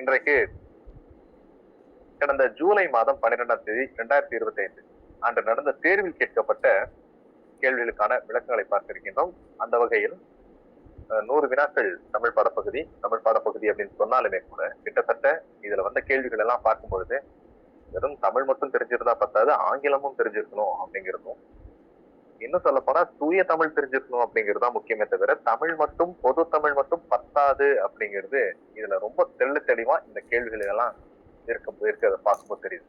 இன்றைக்கு கடந்த ஜூலை மாதம் 12ஆம் தேதி 2025 அன்று நடந்த தேர்வில் கேட்கப்பட்ட கேள்விகளுக்கான விளக்கங்களை பார்க்க இருக்கின்றோம். அந்த வகையில் 100 வினாக்கள் தமிழ் பாடப்பகுதி அப்படின்னு சொன்னாலுமே கூட கிட்டத்தட்ட இதுல வந்த கேள்விகள் எல்லாம் பார்க்கும் பொழுது வெறும் தமிழ் மட்டும் தெரிஞ்சிருந்தா பத்தாது, ஆங்கிலமும் தெரிஞ்சிருக்கணும் அப்படிங்கிறதும், இன்னும் சொல்ல போனா தூய தமிழ் தெரிஞ்சிருக்கணும் அப்படிங்கிறது முக்கியமே தவிர தமிழ் மட்டும் பொது தமிழ் மட்டும் பத்தாது அப்படிங்கிறது இதுல ரொம்ப தெளிவா இந்த கேள்விகள் எல்லாம் இருக்கிறத பார்க்கும்போது தெரியுது.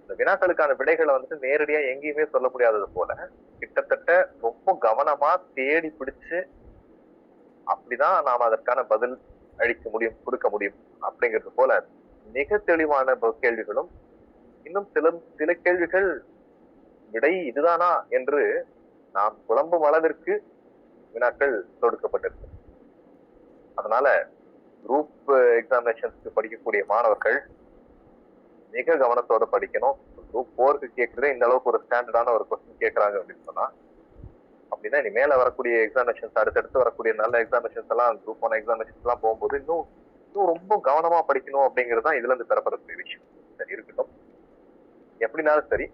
இந்த வினாக்களுக்கான விடைகளை நேரடியா எங்கேயுமே சொல்ல முடியாதது போல கிட்டத்தட்ட ரொம்ப கவனமா தேடி பிடிச்சு அப்படிதான் நாம் அதற்கான பதில் கொடுக்க முடியும் அப்படிங்கிறது போல மிக தெளிவான கேள்விகளும், இன்னும் சில கேள்விகள் விடை இதுதானா என்று நாம் குழம்பும் அளவிற்கு வினாக்கள் தொடுக்கப்பட்டிருக்கு. அதனால குரூப் எக்ஸாமினேஷன்ஸ்க்கு படிக்கக்கூடிய மாணவர்கள் மிக கவனத்தோட படிக்கணும். குரூப் 4க்கு கேட்கறதே இந்த அளவுக்கு ஒரு ஸ்டாண்டர்டான ஒரு கொஸ்டின் கேட்கறாங்க அப்படின்னு சொன்னா, அப்படின்னா இனி மேல வரக்கூடிய எக்ஸாமினேஷன்ஸ், அடுத்தடுத்து வரக்கூடிய நல்ல எக்ஸாமினேஷன்ஸ் எல்லாம், குரூப் 1 எக்ஸாமினேஷன்ஸ் எல்லாம் போகும்போது இன்னும் ரொம்ப கவனமா படிக்கணும் அப்படிங்கிறது தான் இதுல இருந்து பெறப்படக்கூடிய விஷயம். சரி, இருக்கட்டும். எப்படினாலும் சரி,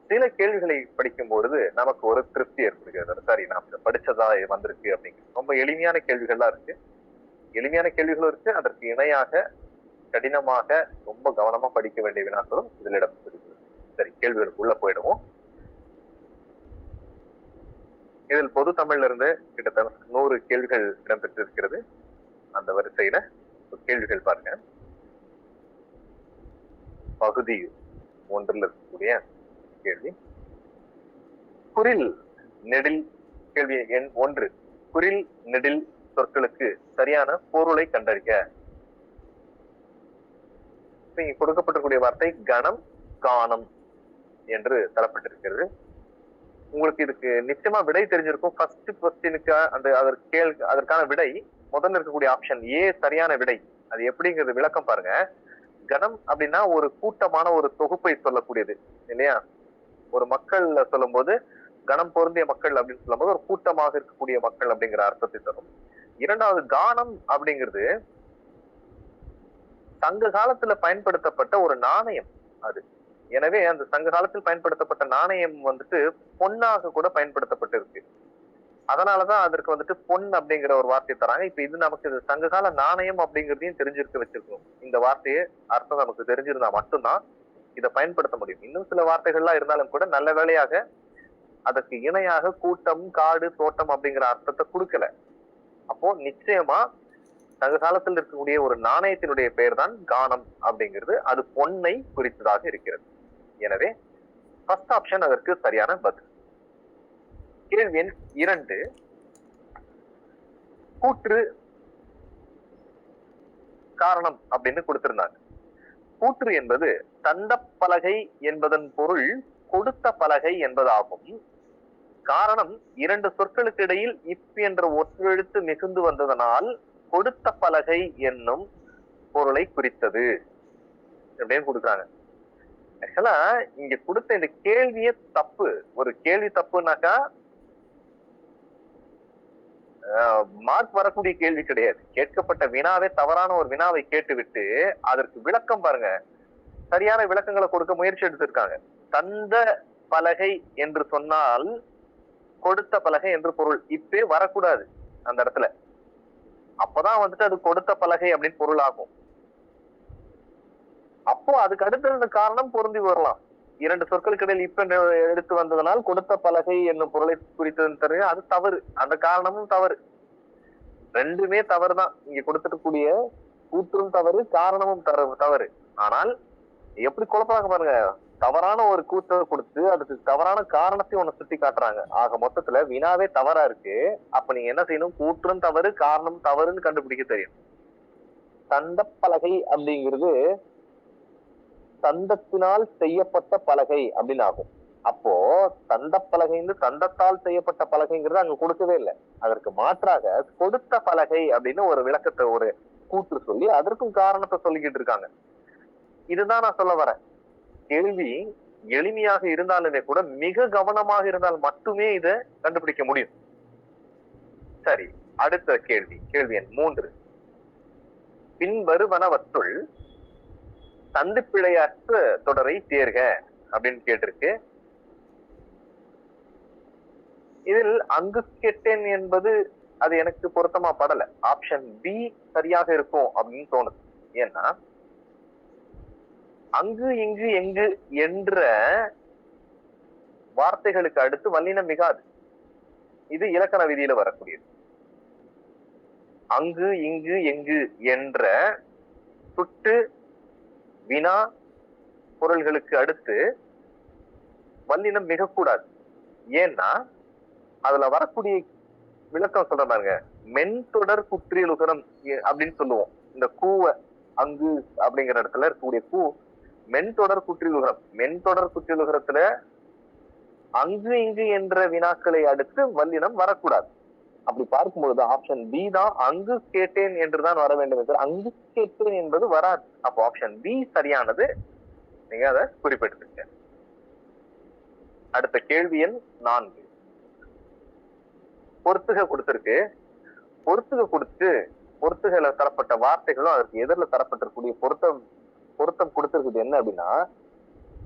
சில கேள்விகளை படிக்கும் பொழுது நமக்கு ஒரு திருப்தி ஏற்படுகிறது. சரி, நாம் படிச்சதா வந்திருக்கு அப்படிங்கிறது. ரொம்ப எளிமையான கேள்விகள்லாம் இருக்கு, எளிமையான கேள்விகளும் இருக்கு, அதற்கு இணையாக கடினமாக ரொம்ப கவனமா படிக்க வேண்டிய வினாக்களும் இதில் இடம் பெறுகிறது. சரி, கேள்விகளுக்கு உள்ள போயிடுவோம். இதில் பொது தமிழ்ல இருந்து கிட்டத்தட்ட 100 கேள்விகள் இடம்பெற்றிருக்கிறது. அந்த வரிசையில கேள்விகள் பாருங்க. பகுதி 1ல் இருக்கக்கூடிய கேள்வி, குறில் நெடில், கேள்வி எண் 1, குறில் நெடில் சொற்களுக்கு சரியான பொருளை கண்டறிக. இங்க கொடுக்கப்பட்டிருக்கூடிய வார்த்தை கணம் காணம் என்று தரப்பட்டிருக்கிறது. உங்களுக்கு இதுக்கு நிச்சயமா விடை தெரிஞ்சிருக்கும். ஃபர்ஸ்ட் கொஸ்டினுக்கு அதற்கான விடை முதல்ல இருக்கக்கூடிய ஆப்ஷன் ஏ சரியான விடை. அது எப்படிங்கிறது விளக்கம் பாருங்க. கணம் அப்படின்னா ஒரு கூட்டமான ஒரு தொகுப்பை சொல்லக்கூடியது இல்லையா? ஒரு மக்கள் சொல்லும் போது கணம் பொருந்திய மக்கள் அப்படின்னு சொல்லும் போது ஒரு கூட்டமாக இருக்கக்கூடிய மக்கள் அப்படிங்கிற அர்த்தத்தை தரும். இரண்டாவது, கானம் அப்படிங்கிறது சங்க காலத்துல பயன்படுத்தப்பட்ட ஒரு நாணயம் அது. எனவே அந்த சங்க காலத்தில் பயன்படுத்தப்பட்ட நாணயம் பொன்னாக கூட பயன்படுத்தப்பட்டிருக்கு. அதனாலதான் அதற்கு பொன் அப்படிங்கிற ஒரு வார்த்தையை தராங்க. இப்ப இது நமக்கு சங்க கால நாணயம் அப்படிங்கிறதையும் தெரிஞ்சிருக்க வச்சிருக்கணும். இந்த வார்த்தையை அர்த்தம் நமக்கு தெரிஞ்சிருந்தா மட்டும்தான் இதை பயன்படுத்த முடியும். இன்னும் சில வார்த்தைகள்லாம் இருந்தாலும் கூட நல்ல வேளையாக அதற்கு இணையாக கூட்டம், காடு, தோட்டம் அப்படிங்கிற அர்த்தத்தை கொடுக்கல. அப்போ நிச்சயமா சங்க காலத்தில் இருக்கக்கூடிய ஒரு நாணயத்தினுடைய பெயர் தான் கானம் அப்படிங்கிறது. அது பொன்னை குறித்ததாக இருக்கிறது. எனவே ஃபர்ஸ்ட் ஆப்ஷன் அதற்கு சரியான பதில். கேள்வி எண் 2, கூற்று காரணம் அப்படின்னு கொடுத்திருந்தாங்க. கூற்று என்பது தந்த பலகை என்பதன் பொருள் கொடுத்த பலகை என்பதாகும். காரணம் 2 சொற்களுக்கு இடையில் இப் என்ற ஒற்றெழுத்து மிகுந்து வந்ததனால் கொடுத்த பலகை என்னும் பொருளை குறித்தது அப்படின்னு கொடுக்குறாங்க. ஆக்சுவலா இங்க கொடுத்த இந்த கேள்வியே தப்பு. ஒரு கேள்வி தப்புனாக்கா மார்க் வரக்கூடிய கேள்வி கிடையாது. கேட்கப்பட்ட வினாவே தவறான ஒரு வினாவை கேட்டுவிட்டு அதற்கு விளக்கம் பாருங்க, சரியான விளக்கங்களை கொடுக்க முயற்சி எடுத்திருக்காங்க. தந்த பலகை என்று சொன்னால் கொடுத்த பலகை என்று பொருள் இப்பே வரக்கூடாது அந்த இடத்துல. அப்பதான் அது கொடுத்த பலகை அப்படின்னு பொருள் ஆகும். அப்போ அதுக்கு அடுத்த காரணம் பொருந்தி வரலாம். 2 சொற்களுக்கு இடையில் இப்ப எடுத்து வந்ததனால் கொடுத்த பலகை என்னும் பொருளை குறித்ததுன்னு தெரியும். அது தவறு. அந்த காரணமும் தவறு. ரெண்டுமே தவறுதான். இங்க கொடுத்துக்கூடிய கூற்றும் தவறு, காரணமும் தவறு. ஆனால் எப்படி குழப்பறாங்க பாருங்க. தவறான ஒரு கூற்றை கொடுத்து அதுக்கு தவறான காரணத்தை ஒண்ணு சுட்டி காட்டுறாங்க. ஆக மொத்தத்துல வினாவே தவறா இருக்கு. அப்ப நீங்க என்ன செய்யணும்? கூற்றும் தவறு, காரணம் தவறுன்னு கண்டுபிடிக்க தெரியும். தந்த பலகை அப்படிங்கிறது தந்தத்தினால் செய்யப்பட்ட பலகை அப்படின்னு ஆகும். அப்போ தந்த பலகைன்னு தந்தத்தால் செய்யப்பட்ட பலகைங்கிறது அங்க கொடுக்கவே இல்லை. அதற்கு மாற்றாக கொடுத்த பலகை அப்படின்னு ஒரு விளக்கத்தை, ஒரு கூற்று சொல்லி அதற்கும் காரணத்தை சொல்லிக்கிட்டு இருக்காங்க. இதுதான் நான் சொல்ல வரேன். கேள்வி எளிமையாக இருந்தாலுமே கூட மிக கவனமாக இருந்தால் மட்டுமே இதை கண்டுபிடிக்க முடியும். சரி, அடுத்த கேள்வி, கேள்வி எண் 3. பின்வருவனவற்றுள் சந்திப்பிழையற்ற தொடரை தேர்க அப்படின்னு கேட்டிருக்கு. இதில் அங்கு கேட்டேன் என்பது அது எனக்கு பொருத்தமா படல. ஆப்ஷன் பி சரியாக இருக்கும் அப்படின்னு தோணுது. ஏன்னா அங்கு இங்கு எங்கு என்ற வார்த்தைகளுக்கு அடுத்து வல்லினம் மிகாது. இது இலக்கண விதியில வரக்கூடியது. அங்கு இங்கு எங்கு என்ற சுட்டு வினா பொருள்களுக்கு அடுத்து வல்லினம் மிகக்கூடாது. ஏன்னா அதுல வரக்கூடிய விளக்கம் சொல்ற பாருங்க, மென்தொடர் குற்றியலுகரம் அப்படின்னு சொல்லுவோம். இந்த கூவ அங்கு அப்படிங்கிற இடத்துல இருக்கக்கூடிய கூ மென்தொடர் குற்றியலுகரம். மென்தொடர் குற்றியலுகரத்துல அங்கு இங்கு என்ற வினாக்களை அடுத்து வல்லினம் வரக்கூடாது. அப்படி பார்க்கும்பொழுது ஆப்ஷன் பி தான் அங்கு கேட்டேன் என்றுதான் வர வேண்டும் என்று. அங்கு கேட்டேன் என்பது வராது. அப்போ ஆப்ஷன் பி சரியானது. நீங்க அதை குறிப்பிட்டிருக்க. அடுத்த கேள்வி எண் 4. பொறுத்துக கொடுத்திருக்கு. பொறுத்துக கொடுத்து பொறுத்துகளை தரப்பட்ட வார்த்தைகளும் அதற்கு எதிரில் தரப்பட்டிருக்கூடிய பொருத்தம் கொடுத்திருக்குது. என்ன அப்படின்னா,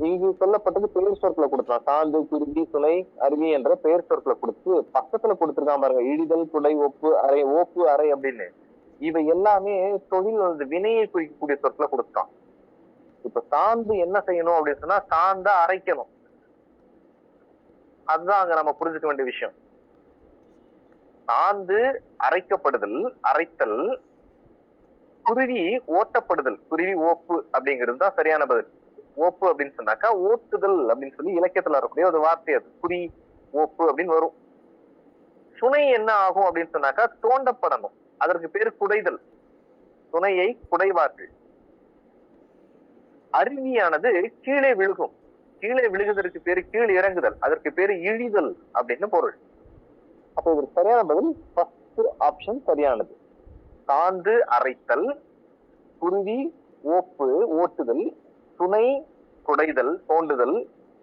இங்கு சொல்லப்பட்டது பெயர் சொற்களை கொடுத்தான். சாந்து, குருவி, துணை, அருவி என்ற பெயர் சொற்களை கொடுத்து பக்கத்துல கொடுத்திருக்கான் பாருங்க, இடிதல், துடை, ஒப்பு, அறை, ஓப்பு, அறை அப்படின்னு. இவை எல்லாமே தொழில் வினையை குறிக்கக்கூடிய சொற்களை கொடுத்தான். இப்ப சாந்து என்ன செய்யணும் அப்படின்னு சொன்னா, சாந்த அரைக்கணும். அதுதான் அங்க நம்ம புரிஞ்சுக்க வேண்டிய விஷயம். சாந்து அரைக்கப்படுதல், அரைத்தல். குருவி ஓட்டப்படுதல், குருவி ஓப்பு அப்படிங்கிறது தான் சரியான பதில். ஓப்பு அப்படின்னு சொன்னாக்கா ஓட்டுதல் அப்படின்னு சொல்லி இலக்கியத்துல வரக்கூடிய ஒரு வார்த்தை. அது குறி ஓப்பு அப்படின்னு வரும். சுனை என்ன ஆகும் அப்படின்னு சொன்னாக்கா தோண்டப்படணும். அதற்கு பேரு குடைதல். துணையை குடைவார்கள். அருவியானது கீழே விழுகும். கீழே விழுகுவதற்கு பேரு கீழ் இறங்குதல். அதற்கு பேரு இழிதல் அப்படின்னு பொருள். அப்போ இதற்கு சரியான பதில் ஃபர்ஸ்ட் ஆப்ஷன் சரியானது. சாந்து அரைத்தல், குருவி ஓப்பு ஓட்டுதல், துணை குடைதல் தோண்டுதல்,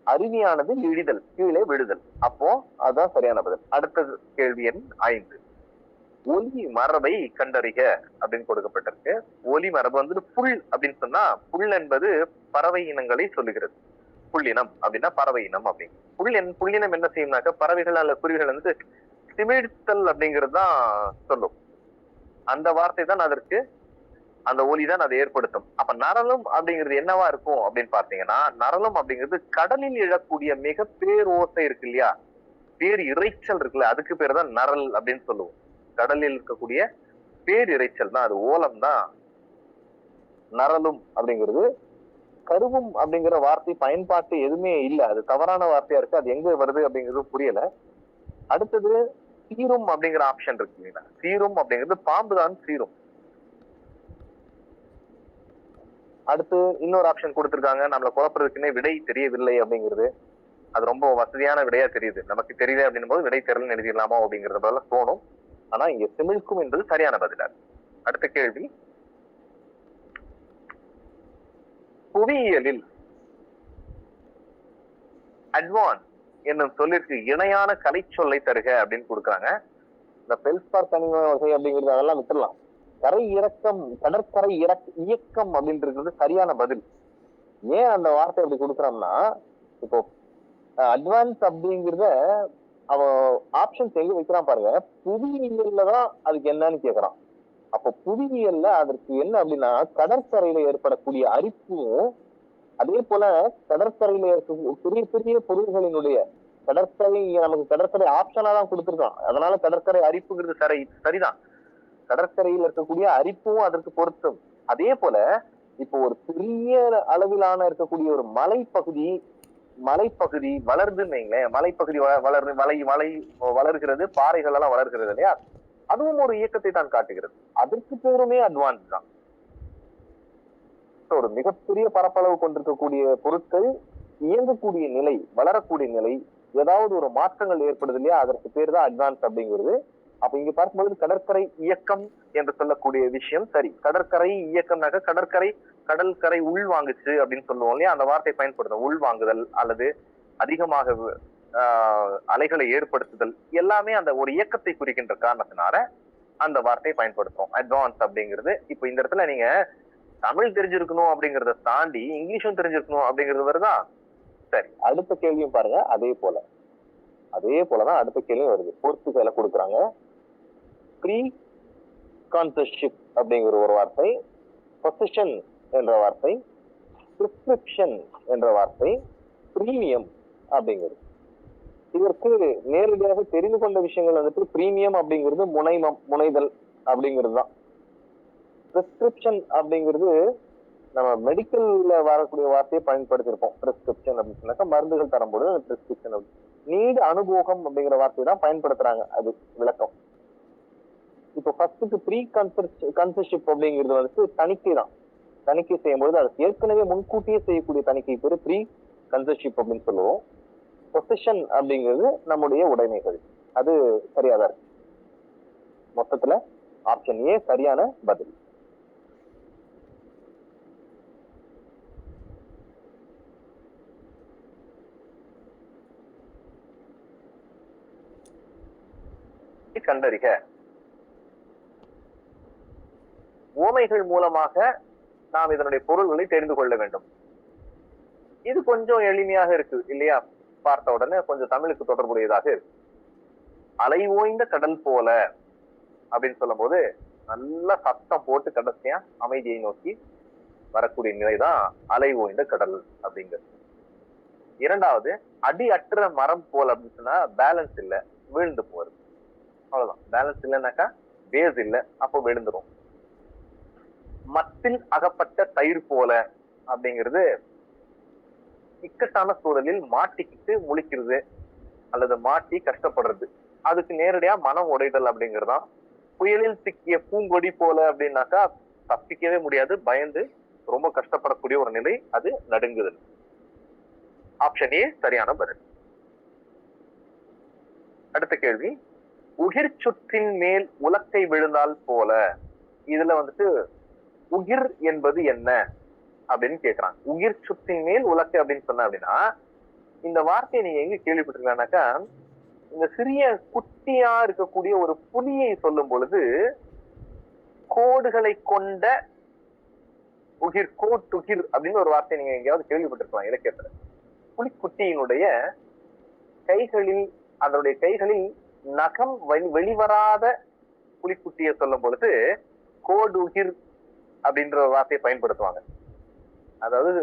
அருவியானது இழிதல் கீழே விழுதல். அப்போ அதுதான் சரியான பதில். அடுத்த கேள்வி எண் 5. ஒலி மரபை கண்டறிக அப்படின்னு கொடுக்கப்பட்டிருக்கு. ஒலி மரபு புல் அப்படின்னு சொன்னா, புல் என்பது பறவை இனங்களை சொல்லுகிறது. புள்ளினம் அப்படின்னா பறவை இனம் அப்படின்னு. புள்ளினம் என்ன செய்யும்னாக்க, பறவைகள் அல்ல குருவிகள் சிமிழ்த்தல் அப்படிங்கிறது தான் சொல்லும். அந்த வார்த்தை தான் அதற்கு, அந்த ஒலிதான் அதை ஏற்படுத்தும். அப்ப நரலும் அப்படிங்கிறது என்னவா இருக்கும் அப்படின்னு பாத்தீங்கன்னா, நரலும் அப்படிங்கிறது கடலில் எழக்கூடிய மிக பேரோசை இருக்கு இல்லையா, பேர் இறைச்சல் இருக்குல்ல, அதுக்கு பேர் தான் நரல் அப்படின்னு சொல்லுவோம். கடலில் இருக்கக்கூடிய பேர் இறைச்சல் தான், அது ஓலம் தான் நரலும் அப்படிங்கிறது. கருவும் அப்படிங்கிற வார்த்தை பயன்பாட்டு எதுவுமே இல்லை, அது தவறான வார்த்தையா இருக்கு. அது எங்க வருது அப்படிங்கிறது புரியல. அடுத்தது சீரும் அப்படிங்கிற ஆப்ஷன் இருக்கு இல்லைங்களா. சீரும் அப்படிங்கிறது பாம்பு தான் சீரும். அடுத்து இன்னொரு ஆப்ஷன் கொடுத்திருக்காங்க, நம்மள குழப்பறதுக்குன்னே விடை தெரியவில்லை அப்படிங்கிறது. அது ரொம்ப வசதியான விடையா தெரியுது. நமக்கு தெரியல அப்படின்னும் போது விடை தெரியலன்னு எழுதிடலாமா அப்படிங்கறது போல தோணும். ஆனா இங்க சிமிழ்க்கும் என்பது சரியான பதிலா. அடுத்த கேள்வி, புவியியலில் அட்வான்ஸ் என்னும் சொல்லிற்கு இணையான கலை சொல்லை தருக அப்படின்னு கொடுக்குறாங்க. இந்த பெல்ஸ்பார் கனிம வகை அப்படிங்கிறது அதெல்லாம் விட்டுடலாம். கரை இறக்கம், கடற்கரை இயக்கம் அப்படின்றது சரியான பதில். ஏன் அந்த வார்த்தை அப்படி கொடுக்குறோம்னா, இப்போ அட்வான்ஸ் அப்படிங்கிறத அவன் ஆப்ஷன்ஸ் எங்க வைக்கிறான் பாருங்க, புவியியல்ல தான் அதுக்கு என்னன்னு கேக்குறான். அப்போ புவியியல்ல அதற்கு என்ன அப்படின்னா, கடற்கரையில ஏற்படக்கூடிய அரிப்பும், அதே போல கடற்கரையில இருக்க பெரிய பெரிய பொருள்களினுடைய கடற்கரை, நமக்கு கடற்கரை ஆப்ஷனா தான் கொடுத்துருக்கான். அதனால கடற்கரை அரிப்புங்கிறது சரிதான். கடற்கரையில் இருக்கக்கூடிய அரிப்பும் அதற்கு பொருத்தம். அதே போல இப்போ ஒரு பெரிய அளவிலான இருக்கக்கூடிய ஒரு மலைப்பகுதி வளருதுன்னு வைங்களேன். மலைப்பகுதி வளர்கிறது, பாறைகள் எல்லாம் வளர்கிறது இல்லையா, அதுவும் ஒரு இயக்கத்தை தான் காட்டுகிறது. அதற்கு பேருமே அட்வான்ஸ் தான். ஒரு மிகப்பெரிய பரப்பளவு கொண்டிருக்கக்கூடிய பொருட்கள் இயங்கக்கூடிய நிலை, வளரக்கூடிய நிலை, ஏதாவது ஒரு மாற்றங்கள் ஏற்படுது இல்லையா, அதற்கு பேர் தான் அட்வான்ஸ் அப்படிங்கிறது. அப்ப இங்க பார்க்கும்போது கடற்கரை இயக்கம் என்று சொல்லக்கூடிய விஷயம் சரி. கடற்கரை இயக்கம்னாக்க கடற்கரை உள்வாங்குச்சு அப்படின்னு சொல்லுவோம் இல்லையா, அந்த வார்த்தை பயன்படுத்தும். உள்வாங்குதல் அல்லது அதிகமாக அலைகளை ஏற்படுத்துதல் எல்லாமே அந்த ஒரு இயக்கத்தை குறிக்கின்ற காரணத்தினால அந்த வார்த்தையை பயன்படுத்துறோம். அட்வான்ஸ் அப்படிங்கிறது. இப்ப இந்த இடத்துல நீங்க தமிழ் தெரிஞ்சிருக்கணும் அப்படிங்கறத தாண்டி இங்கிலீஷும் தெரிஞ்சிருக்கணும் அப்படிங்கிறது வருதா? சரி, அடுத்த கேள்வியும் பாருங்க. அதே போலதான் அடுத்த கேள்வியும் வருது. போர்த்துகல கொடுக்குறாங்க. ப்ரீ கான்சர்ஷிப் அப்படிங்கிற ஒரு வார்த்தை, பொசிஷன் என்ற வார்த்தை, பிரிஸ்கிரிப்ஷன் என்ற வார்த்தை, பிரீமியம் அப்படிங்கிறது. இதற்கு நேரடியாக தெரிந்து கொண்ட விஷயங்கள் வந்துட்டு பிரீமியம் அப்படிங்கிறது முனைதல் அப்படிங்கிறது தான். பிரிஸ்கிரிப்ஷன் அப்படிங்கிறது நம்ம மெடிக்கல்ல வரக்கூடிய வார்த்தையை பயன்படுத்தியிருப்போம். பிரிஸ்கிரிப்ஷன் அப்படின்னு சொன்னாக்கா மருந்துகள் தரும்போது பிரிஸ்கிரிப்ஷன். நீடு அனுபோகம் அப்படிங்கிற வார்த்தையை தான் பயன்படுத்துறாங்க. அது விளக்கம். இப்போ ஃபர்ஸ்ட்டுக்கு ப்ரீ கன்சர்ஷிப் அப்படிங்கிறது வந்துட்டு தணிக்கை தான். தணிக்கை செய்யும்போது அது ஏற்கனவே முன்கூட்டியே செய்யக்கூடிய தணிக்கை பேரு ப்ரீ கன்சர்ஷிப் அப்படின்னு சொல்லுவோம். பொசிஷன் அப்படிங்கிறது நம்முடைய உடைமைகள். அது சரியாதான் இருக்கு. மொத்தத்துல ஆப்ஷன் ஏ சரியான பதில். கண்டறிக. உவமைகள் மூலமாக நாம் இதனுடைய பொருள்களை தெரிந்து கொள்ள வேண்டும். இது கொஞ்சம் எளிமையாக இருக்கு இல்லையா? பார்த்த உடனே கொஞ்சம் தமிழுக்கு தொடர்புடையதாக இருக்கு. அலை ஓய்ந்த கடல் போல அப்படின்னு சொல்லும் போது நல்ல சத்தம் போட்டு கடைசியா அமைதியை நோக்கி வரக்கூடிய நிலைதான் அலை ஓய்ந்த கடல் அப்படிங்கிறது. இரண்டாவது, அடி அற்ற மரம் போல அப்படின்னு சொன்னா பேலன்ஸ் இல்ல, வீழ்ந்து போறது. அவ்வளவுதான். பேலன்ஸ் இல்லைன்னாக்கா பேஸ் இல்ல, அப்போ விழுந்துரும். மத்தில் அகப்பட்ட தயிர் போல அப்படிங்கிறது இக்கட்டான சூழலில் மாட்டிக்கிட்டு முழிக்கிறது அல்லது மாட்டி கஷ்டப்படுறது. அதுக்கு நேரடியா மனம் உடைதல் அப்படிங்கிறதுதான். புயலில் சிக்கிய பூங்கொடி போல அப்படின்னாக்கா தப்பிக்கவே முடியாது, பயந்து ரொம்ப கஷ்டப்படக்கூடிய ஒரு நிலை, அது நடுங்குதல். ஆப்ஷன் ஏ சரியான பதில். அடுத்த கேள்வி, உகிர் சுற்றின் மேல் உலக்கை விழுந்தால் போல. இதுல வந்துட்டு உகிர் என்பது என்ன அப்படின்னு கேக்குறாங்க. உயிர் சுற்றின் மேல் உலக்கை அப்படின்னு சொன்ன அப்படின்னா இந்த வார்த்தையை நீங்க எங்க கேள்விப்பட்டிருக்கீங்கன்னாக்கா, இந்த சிறிய குட்டியா இருக்கக்கூடிய ஒரு புலியை சொல்லும் பொழுது கோடுகளை கொண்ட உகிர், கோட்டுகிர் அப்படின்னு ஒரு வார்த்தை நீங்க எங்கேயாவது கேள்விப்பட்டிருக்கலாம் இலக்கியத்துல. புலிக்குட்டியினுடைய கைகளில், அதனுடைய கைகளில் நகம் வெளிவராத புலிக்குட்டியை சொல்லும் பொழுது கோடுகிர் அப்படின்ற ஒரு வார்த்தையை பயன்படுத்துவாங்க. அதாவது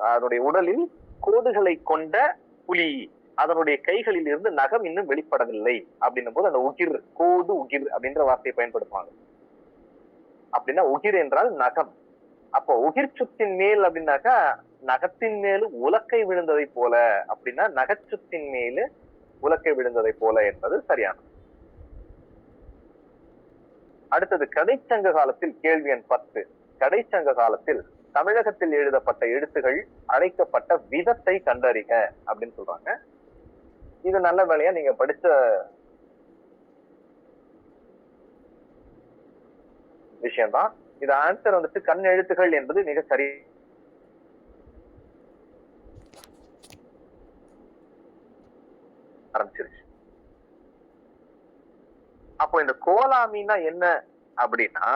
அதனுடைய உடலில் கோடுகளை கொண்ட புலி, அதனுடைய கைகளில் இருந்து நகம் இன்னும் வெளிப்படவில்லை அப்படின்னும் போது அந்த உகிர், கோடு உகிர் அப்படின்ற வார்த்தையை பயன்படுத்துவாங்க. அப்படின்னா உகிர் என்றால் நகம். அப்போ உகிர் சுத்தின் மேல் அப்படின்னாக்கா நகத்தின் மேலு உலக்கை விழுந்ததை போல, அப்படின்னா நகச்சுத்தின் மேலு உலக்கை விழுந்ததை போல என்பது சரியானது. அடுத்தது, கடைச்சங்க காலத்தில். கேள்வி எண் 10. கடைச்சங்க காலத்தில் தமிழகத்தில் எழுதப்பட்ட எழுத்துகள் அழைக்கப்பட்ட விதத்தை கண்டறிக அப்படின்னு சொல்றாங்க. இது நல்ல வேலையா நீங்க படிச்ச விஷயம்தான். இது ஆன்சர் வந்துட்டு கண் எழுத்துகள் என்பது மிக சரி. ஆரம்பிச்சிருச்சு. அப்போ இந்த கோலாமின்னா என்ன அப்படின்னா,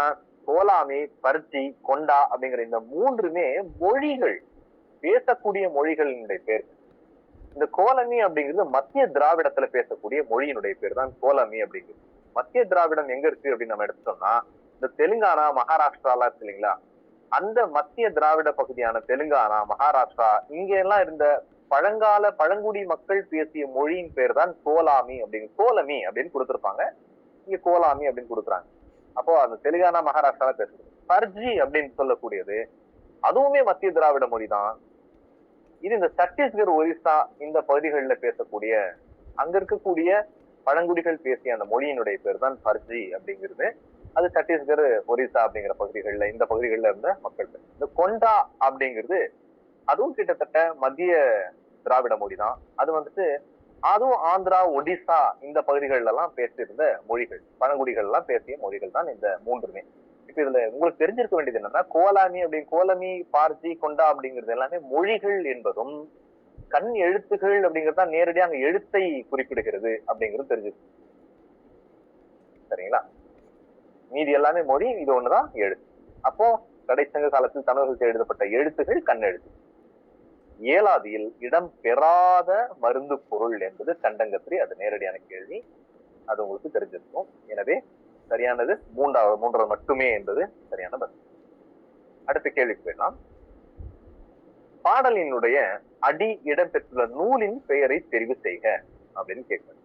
கோலாமி, பர்ஜி, கொண்டா அப்படிங்கிற இந்த மூன்றுமே மொழிகள், பேசக்கூடிய மொழிகளினுடைய பேர். இந்த கோலமி அப்படிங்கிறது மத்திய திராவிடத்துல பேசக்கூடிய மொழியினுடைய பேர் தான் கோலமி அப்படிங்கிறது. மத்திய திராவிடம் எங்க இருக்கு அப்படின்னு நம்ம எடுத்துட்டோம்னா, இந்த தெலுங்கானா, மகாராஷ்டிராலாம் இருக்கு இல்லைங்களா, அந்த மத்திய திராவிட பகுதியான தெலுங்கானா, மகாராஷ்டிரா, இங்க எல்லாம் இருந்த பழங்கால பழங்குடி மக்கள் பேசிய மொழியின் பேர் தான் கோலாமி அப்படின்னு, கோலமி அப்படின்னு கொடுத்திருப்பாங்க. இங்க கோலாமி அப்படின்னு கொடுக்குறாங்க. அப்போ அந்த தெலுங்கானா, மகாராஷ்டிரால பேசுறது. பர்ஜி அப்படின்னு சொல்லக்கூடியது அதுவுமே மத்திய திராவிட மொழி தான். இது இந்த சத்தீஸ்கர், ஒரிசா இந்த பகுதிகளில் பேசக்கூடிய, அங்க இருக்கக்கூடிய பழங்குடிகள் பேசிய அந்த மொழியினுடைய பேர் தான் பர்ஜி அப்படிங்கிறது. அது சத்தீஸ்கர், ஒரிசா அப்படிங்கிற பகுதிகளில், இந்த பகுதிகளில் இருந்த மக்கள். இந்த கொண்டா அப்படிங்கிறது அதுவும் கிட்டத்தட்ட மத்திய திராவிட மொழி தான். அது வந்துட்டு அதுவும் ஆந்திரா, ஒடிசா இந்த பகுதிகள் எல்லாம் பேசியிருந்த மொழிகள், பழங்குடிகள் எல்லாம் பேசிய மொழிகள் தான் இந்த மூன்றுமே. இப்ப இதுல உங்களுக்கு தெரிஞ்சிருக்க வேண்டியது என்னன்னா, கோலாமி அப்படின்னு, கோலமி, பார்ஜி, கொண்டா அப்படிங்கிறது எல்லாமே மொழிகள் என்பதும், கண் எழுத்துகள் அப்படிங்கிறது நேரடியாக அங்க எழுத்தை குறிப்பிடுகிறது அப்படிங்கிறது தெரிஞ்சிருக்கு. சரிங்களா? மீதி எல்லாமே மொழி, இது ஒண்ணுதான் எழுத்து. அப்போ கடைச்சங்க காலத்தில் தமிழர்களுக்கு எழுதப்பட்ட எழுத்துகள் கண்ணெழுத்து. ஏலாதியில் இடம் பெறாத மருந்து பொருள் என்பது கண்டங்கத்திரி. அது நேரடியான கேள்வி, அது உங்களுக்கு தெரிஞ்சிருக்கும். எனவே சரியானது மூன்றாவது மட்டுமே என்பது சரியான பதில். அடுத்த கேள்விக்கு போயிடலாம். பாடலினுடைய அடி இடம்பெற்றுள்ள நூலின் பெயரை தெரிவு செய்க அப்படின்னு கேட்கிறேன்.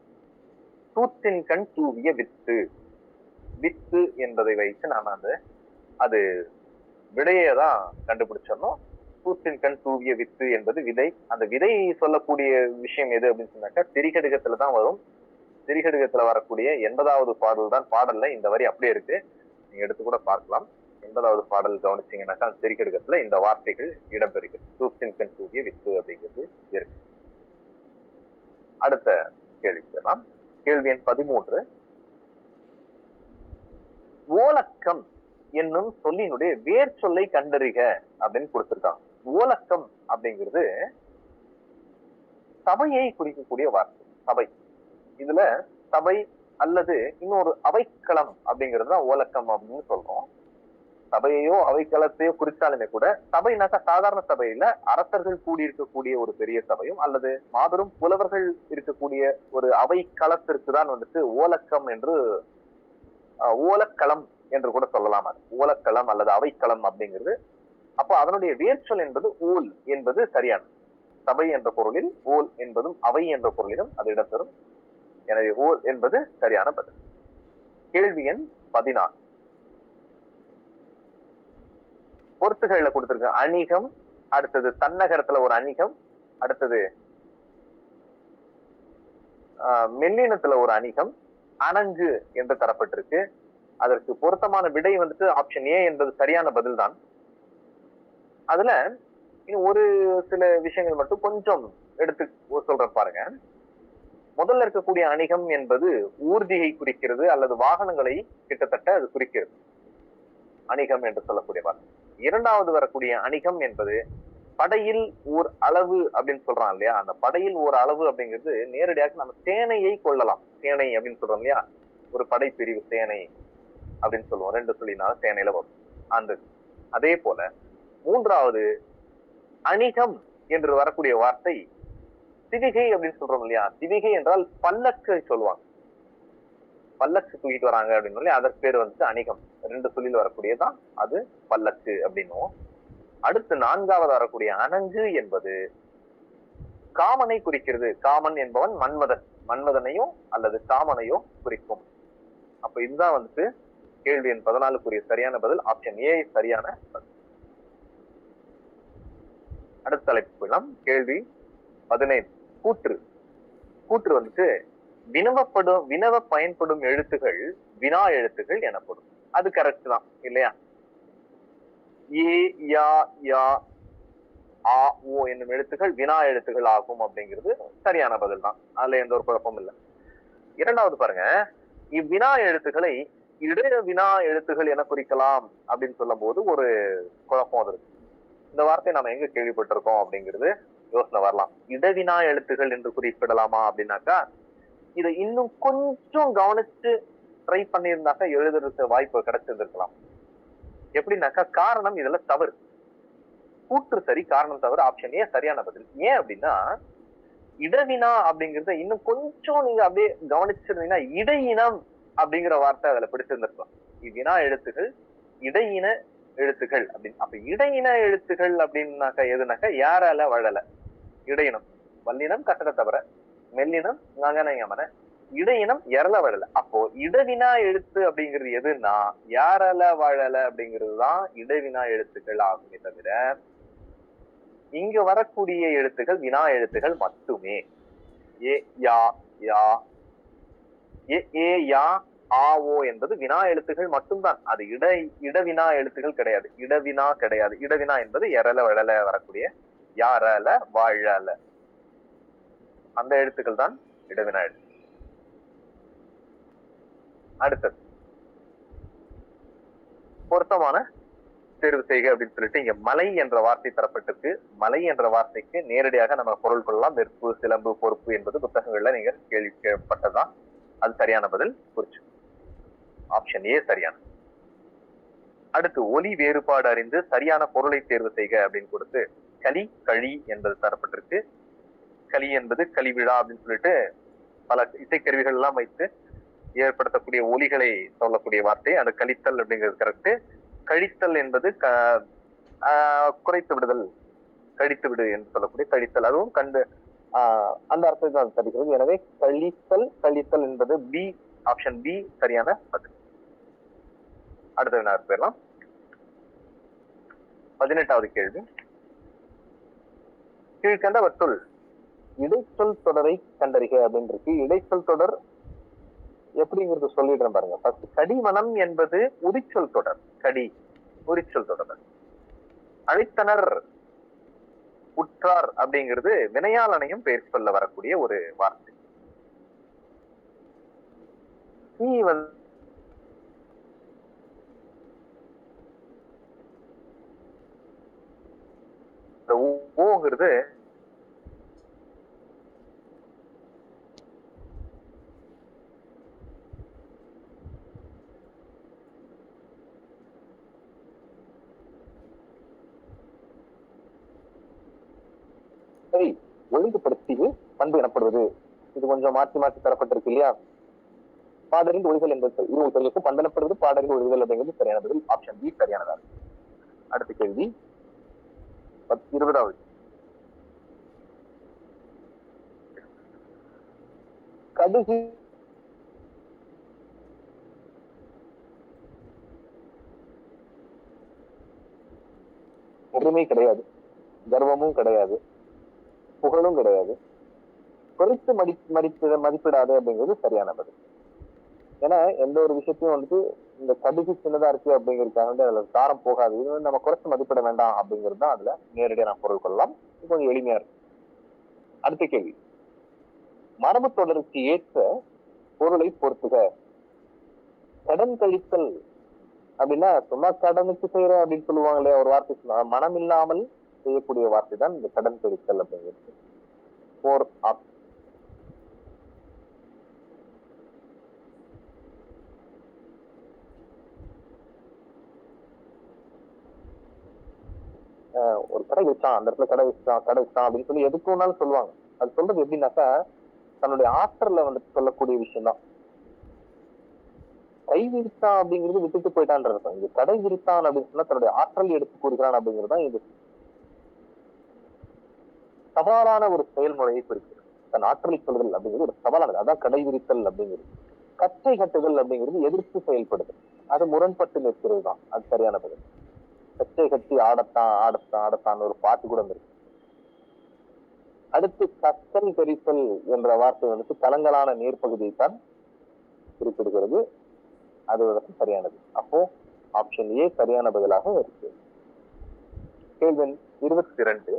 தூற்றின் கண் தூவிய வித்து. வித்து என்பதை வைத்து நாம அது விடையை தான் கண்டுபிடிச்சிடணும். தூற்றின் கண் தூவிய வித்து என்பது விதை. அந்த விதை சொல்லக்கூடிய விஷயம் எது அப்படின்னு சொன்னாக்கா திரிகடுகத்துலதான் வரும். திரிகடுகத்துல வரக்கூடிய 80வது பாடல் தான். பாடல்ல இந்த வரி அப்படியே இருக்கு, நீங்க எடுத்து கூட பார்க்கலாம். 80வது பாடல் கவனிச்சீங்கன்னாக்கா அந்த திரிகடுகத்துல இந்த வார்த்தைகள் இடம்பெறுகிறது. தூற்றின் கண் தூவிய வித்து அப்படிங்கிறது இருக்கு. அடுத்த கேள்வி தான் கேள்வி எண் 13. ஓலக்கம் என்னும் சொல்லினுடைய வேர் சொல்லை கண்டறிக அப்படின்னு கொடுத்திருக்காங்க. ஓலக்கம் அப்படிங்கிறது சபையை குறிக்கக்கூடிய வார்த்தை. சபை, இதுல சபை அல்லது இன்னொரு அவைக்களம் அப்படிங்கிறது தான் ஓலக்கம் அப்படின்னு சொல்றோம். சபையையோ அவைக்களத்தையோ குறித்தாலுமே கூட சபைனாக்கா சாதாரண சபையில அரசர்கள் கூடியிருக்கக்கூடிய ஒரு பெரிய சபையும் அல்லது மாபெரும் புலவர்கள் இருக்கக்கூடிய ஒரு அவைக்களத்திற்கு தான் ஓலக்கம் என்று ஓலக்களம் என்று கூட சொல்லலாம். அது ஓலக்களம் அல்லது அவைக்களம் அப்படிங்கிறது. அப்போ அதனுடைய வேர்ச்சொல் என்பது ஓல் என்பது சரியானது. சபை என்ற பொருளில் ஓல் என்பதும் அவை என்ற பொருளிலும் அது இடம்பெறும். எனவே ஓல் என்பது சரியான பதில். கேள்வி எண் 14. பொருத்துகள்ல கொடுத்திருக்க அணிகம், அடுத்தது தன்னகரத்துல ஒரு அணிகம், அடுத்தது மெல்லினத்துல ஒரு அணிகம், அணங்கு என்று தரப்பட்டிருக்கு. அதற்கு பொருத்தமான விடை ஆப்ஷன் ஏ என்பது சரியான பதில் தான். அதுல இன்னும் ஒரு சில விஷயங்கள் மட்டும் கொஞ்சம் எடுத்து சொல்றேன் பாருங்க. முதல்ல இருக்கக்கூடிய அணிகம் என்பது ஊர்தியை குறிக்கிறது அல்லது வாகனங்களை கிட்டத்தட்ட அது குறிக்கிறது, அணிகம் என்று சொல்லக்கூடிய வார்த்தை. இரண்டாவது வரக்கூடிய அணிகம் என்பது படையில் ஓர் அளவு அப்படின்னு சொல்றான் இல்லையா, அந்த படையில் ஓர் அளவு அப்படிங்கிறது நேரடியாக நம்ம சேனையை கொள்ளலாம். சேனை அப்படின்னு சொல்றோம் இல்லையா, ஒரு படைப்பிரிவு சேனை அப்படின்னு சொல்லுவோம். 2 சொல்லினால சேனையில வரும் அந்த. அதே போல மூன்றாவது அணிகம் என்று வரக்கூடிய வார்த்தை சிவிகை அப்படின்னு சொல்றோம் இல்லையா, சிவிகை என்றால் பல்லக்கு சொல்லுவாங்க. பல்லக்கு தூக்கிட்டு வராங்க அப்படின்னு அதற்கு பேர் அணிகம். 2 சொல்லில் வரக்கூடியதான் அது பல்லக்கு அப்படின்னும். அடுத்து 4வது வரக்கூடிய அணங்கு என்பது காமனை குறிக்கிறது. காமன் என்பவன் மன்மதன், மன்மதனையோ அல்லது காமனையோ குறிக்கும். அப்ப இதுதான் கேள்வி எண் 14 சரியான பதில். ஆப்ஷன் ஏ சரியான பதில். அடுத்த தலைப்பு போயிடலாம். கேள்வி 15. கூற்று. கூற்று வினவ பயன்படும் எழுத்துகள் வினா எழுத்துகள் எனப்படும். அது கரெக்ட் தான் இல்லையா? ஏ யா யா ஆ ஓ என்னும் எழுத்துகள் வினா எழுத்துகள் ஆகும் அப்படிங்கிறது சரியான பதில் தான். அதுல எந்த ஒரு குழப்பமும் இல்லை. இரண்டாவது பாருங்க, இவ்வினா எழுத்துக்களை இடைய வினா எழுத்துகள் என குறிக்கலாம் அப்படின்னு சொல்லும் போது ஒரு குழப்பம் அது இருக்கு. இந்த வார்த்தையை நம்ம எங்க கேள்விப்பட்டிருக்கோம் அப்படிங்கிறது யோசனை வரலாம். இடவினா எழுத்துகள் என்று குறிப்பிடலாமா அப்படின்னாக்கா இதை இன்னும் கொஞ்சம் கவனிச்சு ட்ரை பண்ணியிருந்தாக்கா எழுதுறதுக்கு வாய்ப்பு கிடைச்சிருந்திருக்கலாம். எப்படின்னாக்கா காரணம் இதுல தவறு. கூற்று சரி, காரணம் தவறு. ஆப்ஷன் ஏ சரியான பதில். ஏன் அப்படின்னா இடவினா அப்படிங்கறத இன்னும் கொஞ்சம் நீங்க அப்படியே கவனிச்சிருந்தீங்கன்னா இடையினம் அப்படிங்கிற வார்த்தை அதுல பிடிச்சிருந்திருக்கலாம். இவ்வினா எழுத்துகள் இடையின எழுத்துகள் அப்படின்னு. அப்ப இடையின எழுத்துகள் அப்படின்னாக்கா எதுனாக்கா யாரால வழல, இடையினம் வல்லினம் கட்டட தவிர, மெல்லினம் ngங்கன, இடையினம் எரல வழல. அப்போ இடவினா எழுத்து அப்படிங்கிறது எதுன்னா யாரால வாழல அப்படிங்கிறதுதான் இடவினா எழுத்துக்கள் ஆகுமே தவிர இங்க வரக்கூடிய எழுத்துக்கள் வினா எழுத்துகள் மட்டுமே. ஏ யா யா ஏ யா ஆ ஓ என்பது வினா எழுத்துகள் மட்டும்தான். அது இடவினா எழுத்துகள் கிடையாது. இடவினா கிடையாது. இடவினா என்பது எரல வழல வரக்கூடிய யாரல வாழல அந்த எழுத்துக்கள் தான் இடவினா எழுத்து. அடுத்தது பொருத்தமான தேர்வு செய்க அப்படின்னு சொல்லிட்டு இங்க மலை என்ற வார்த்தை தரப்பட்டிருக்கு. மலை என்ற வார்த்தைக்கு நேரடியாக நம்ம பொருள் கொள்ளலாம். வெறுப்பு, சிலம்பு, பொறுப்பு என்பது புத்தகங்கள்ல நீங்க கேள்விப்பட்டதுதான். அது சரியான பதில் குறிச்சு. ஆப்ஷன் ஏ சரியான. அடுத்து ஒலி வேறுபாடு அறிந்து சரியான பொருளை தேர்வு செய்க அப்படின்னு கொடுத்து களி கழி என்பது தரப்பட்டிருக்கு. களி என்பது கலிவிழா அப்படின்னு சொல்லிட்டு பல இசைக்கருவிகள் எல்லாம் வைத்து ஏற்படுத்தக்கூடிய ஒலிகளை சொல்லக்கூடிய வார்த்தை. அந்த கழித்தல் அப்படிங்கிறது கரெக்ட். கழித்தல் என்பது குறைத்து விடுதல், கழித்து விடு என்று சொல்லக்கூடிய கழித்தல், அதுவும் கண்டு அந்த அர்த்தத்தை தான் தருகிறது. எனவே கழித்தல் கழித்தல் என்பது பி, ஆப்ஷன் பி சரியான பதில். அடுத்த வினாவுக்கு போயிடலாம். 18வது கேள்வி. கீழ்கண்டவற்றுள் இடைச்சொல் தொடரை கண்டறிக அப்படின்னு இருக்கு. இடைச்சொல் தொடர் எப்படிங்கிறது சொல்லிடுறேன் பாருங்க. ஃபர்ஸ்ட் கடிமனம் என்பது உரிச்சொல் தொடர். கடி உரிச்சொல் தொடர். அழைத்தனர் உற்றார் அப்படிங்கிறது வினையாளனையும் பெயர் சொல்ல வரக்கூடிய ஒரு வார்த்தை. ஓங்கிறது ஒழுங்குபடுத்தி பண்பு எனப்படுவது. இது கொஞ்சம் மாற்றி மாற்றி தரப்பட்டிருக்கு இல்லையா? பாடறிந்து ஒழுகல் என்பது இருபது பண்பு எனப்படுவது, பாடறிந்து ஒழுகல் அப்படிங்கிறது சரியானது. ஆப்ஷன் பி சரியானதா. அடுத்த கேள்வி 20வது. கடுகு பெருமை கிடையாது, கர்வமும் கிடையாது, புகழும் கிடையாது, குறைத்து மதிப்பிடாது அப்படிங்கிறது சரியான பதில். ஏன்னா எந்த ஒரு விஷயத்தையும் வந்துட்டு இந்த கடுகு சின்னதா இருக்கு அப்படிங்கிறதுக்காக அதுல காரம் போகாது, இது வந்து நம்ம குறைச்சு மதிப்பிட வேண்டாம் அப்படிங்கிறது தான் அதுல நேரடியாக நான் பொருள் கொள்ளலாம். இது கொஞ்சம் எளிமையா இருக்கு. அடுத்த கேள்வி. மரபு தொடருக்கு ஏற்ற பொருளை பொறுத்துக. கடன் கழித்தல் அப்படின்னா சும்மா கடனுக்கு செய்யற அப்படின்னு சொல்லுவாங்க இல்லையா, ஒரு வார்த்தை மனம் இல்லாமல் செய்யக்கூடிய வார்த்தை தான் இந்த கடன் கழித்தல் அப்படிங்கிறது. ஒரு கடை வச்சான், அந்த இடத்துல கடை வச்சான் அப்படின்னு சொல்லி எதுக்கு வேணாலும் சொல்லுவாங்க. அது சொல்றது எப்படின்னாக்கா தன்னுடைய ஆற்றல்ல வந்துட்டு சொல்லக்கூடிய விஷயம் தான். கை விரித்தான் அப்படிங்கிறது விட்டுட்டு போயிட்டான் இருக்கும். இது கடை விரித்தான் அப்படின்னு சொன்னா தன்னுடைய ஆற்றல் எடுத்து கூறுகிறான் அப்படிங்கிறது தான் இது சவாலான ஒரு செயல்முறையை குறிக்கிறது. தன் ஆற்றலை சொல்லுதல் அப்படிங்கிறது ஒரு சவாலானது, அதான் கடை விரித்தல் அப்படிங்கிறது. கச்சை கட்டுதல் அப்படிங்கிறது எதிர்த்து செயல்படுது, அது முரண்பட்டு நிற்கிறது தான். அது சரியான பதில். கச்சை கட்டி ஆடத்தான் ஒரு பாட்டு கூட இருக்கு. அடுத்து கத்தல் கரித்தல் என்ற வார்த்தை வந்துட்டு கலங்கலான நீர்ப்பகுதியை தான் குறிப்பிடுகிறது, அது சரியானது. அப்போ ஆப்ஷன் ஏ சரியான பதிலாக இருக்கு. கேள்வி 22.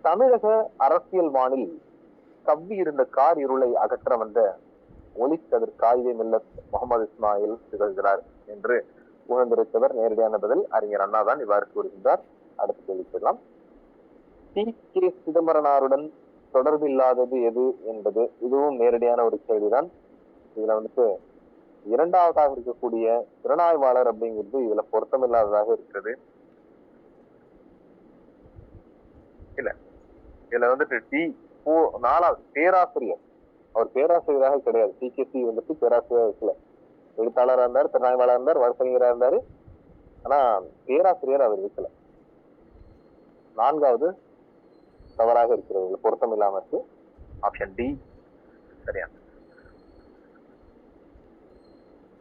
தமிழக அரசியல் வானில் கவ்வி இருந்த கார் இருளை அகற்ற வந்த ஒளிக்கதிர் காயிதே மில்லத் முகமது இஸ்மாயில் திகழ்கிறார் என்று உணர்ந்திருப்பவர் நேரடியான பதில் அறிஞர் அண்ணா தான் இவ்வாறு கூறுகின்றார். அடுத்து கேள்விப்படலாம். டி.கே. சிதம்பரனாருடன் தொடர்பு இல்லாதது எது என்பது இதுவும் நேரடியான ஒரு கேள்விதான். இதுல வந்துட்டு இரண்டாவதாக இருக்கக்கூடிய திறனாய்வாளர் அப்படிங்கிறது இதுல பொருத்தமில்லாததாக இருக்கிறது. இல்ல, இதுல வந்துட்டு நாலாவது பேராசிரியர், அவர் பேராசிரியராக கிடையாது. டி.கே.சி வந்துட்டு பேராசிரியர் இருக்கல, எழுத்தாளராக இருந்தார், திறனாய்வாளர் இருந்தார், வழக்கறிஞராக இருந்தாரு, ஆனா பேராசிரியர் அவர் இருக்கல. நான்காவது தவறாக இருக்கிறது, பொருத்தம் இல்லாம இருக்கு. ஆப்ஷன் டி சரியான.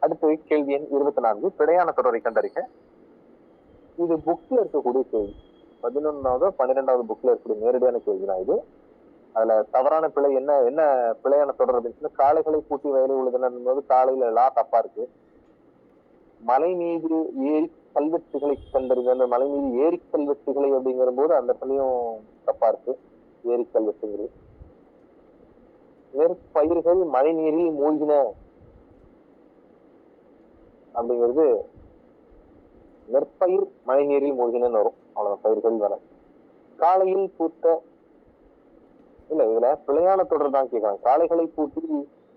அடுத்து கேள்வி எண் 24. பிழையான தொடரை கண்டறிக. இது புக்ல இருக்கக்கூடிய கேள்வி. 11வது 12வது புக்ல இருக்கக்கூடிய நேரடியான கேள்விதான் இது. அதுல தவறான பிழை என்ன பிழையான தொடர் அப்படின்னு காளைகளை பூட்டி வயலை உழுதுன்னு போது காலையில லா தப்பா இருக்கு. மலை மீது ஏரி கல்வெட்டுகளை கண்டறிந்த அந்த மலை மீது ஏரி கல்வெட்டுகளை அப்படிங்கிற போது அந்த இடத்துலயும் தப்பா இருக்கு. ஏரி கல்வெட்டுங்கிறது நெற்பயிர்கள் மழை நீரில் மூழ்கின அப்படிங்கிறது நெற்பயிர் மழை நீரில் மூழ்கினு வரும். அவ்வளவு பயிர்கள் வர காலையில் பூத்த இல்ல, இதுல பிழையான தொடர் தான் கேட்கறாங்க. காளைகளை பூட்டி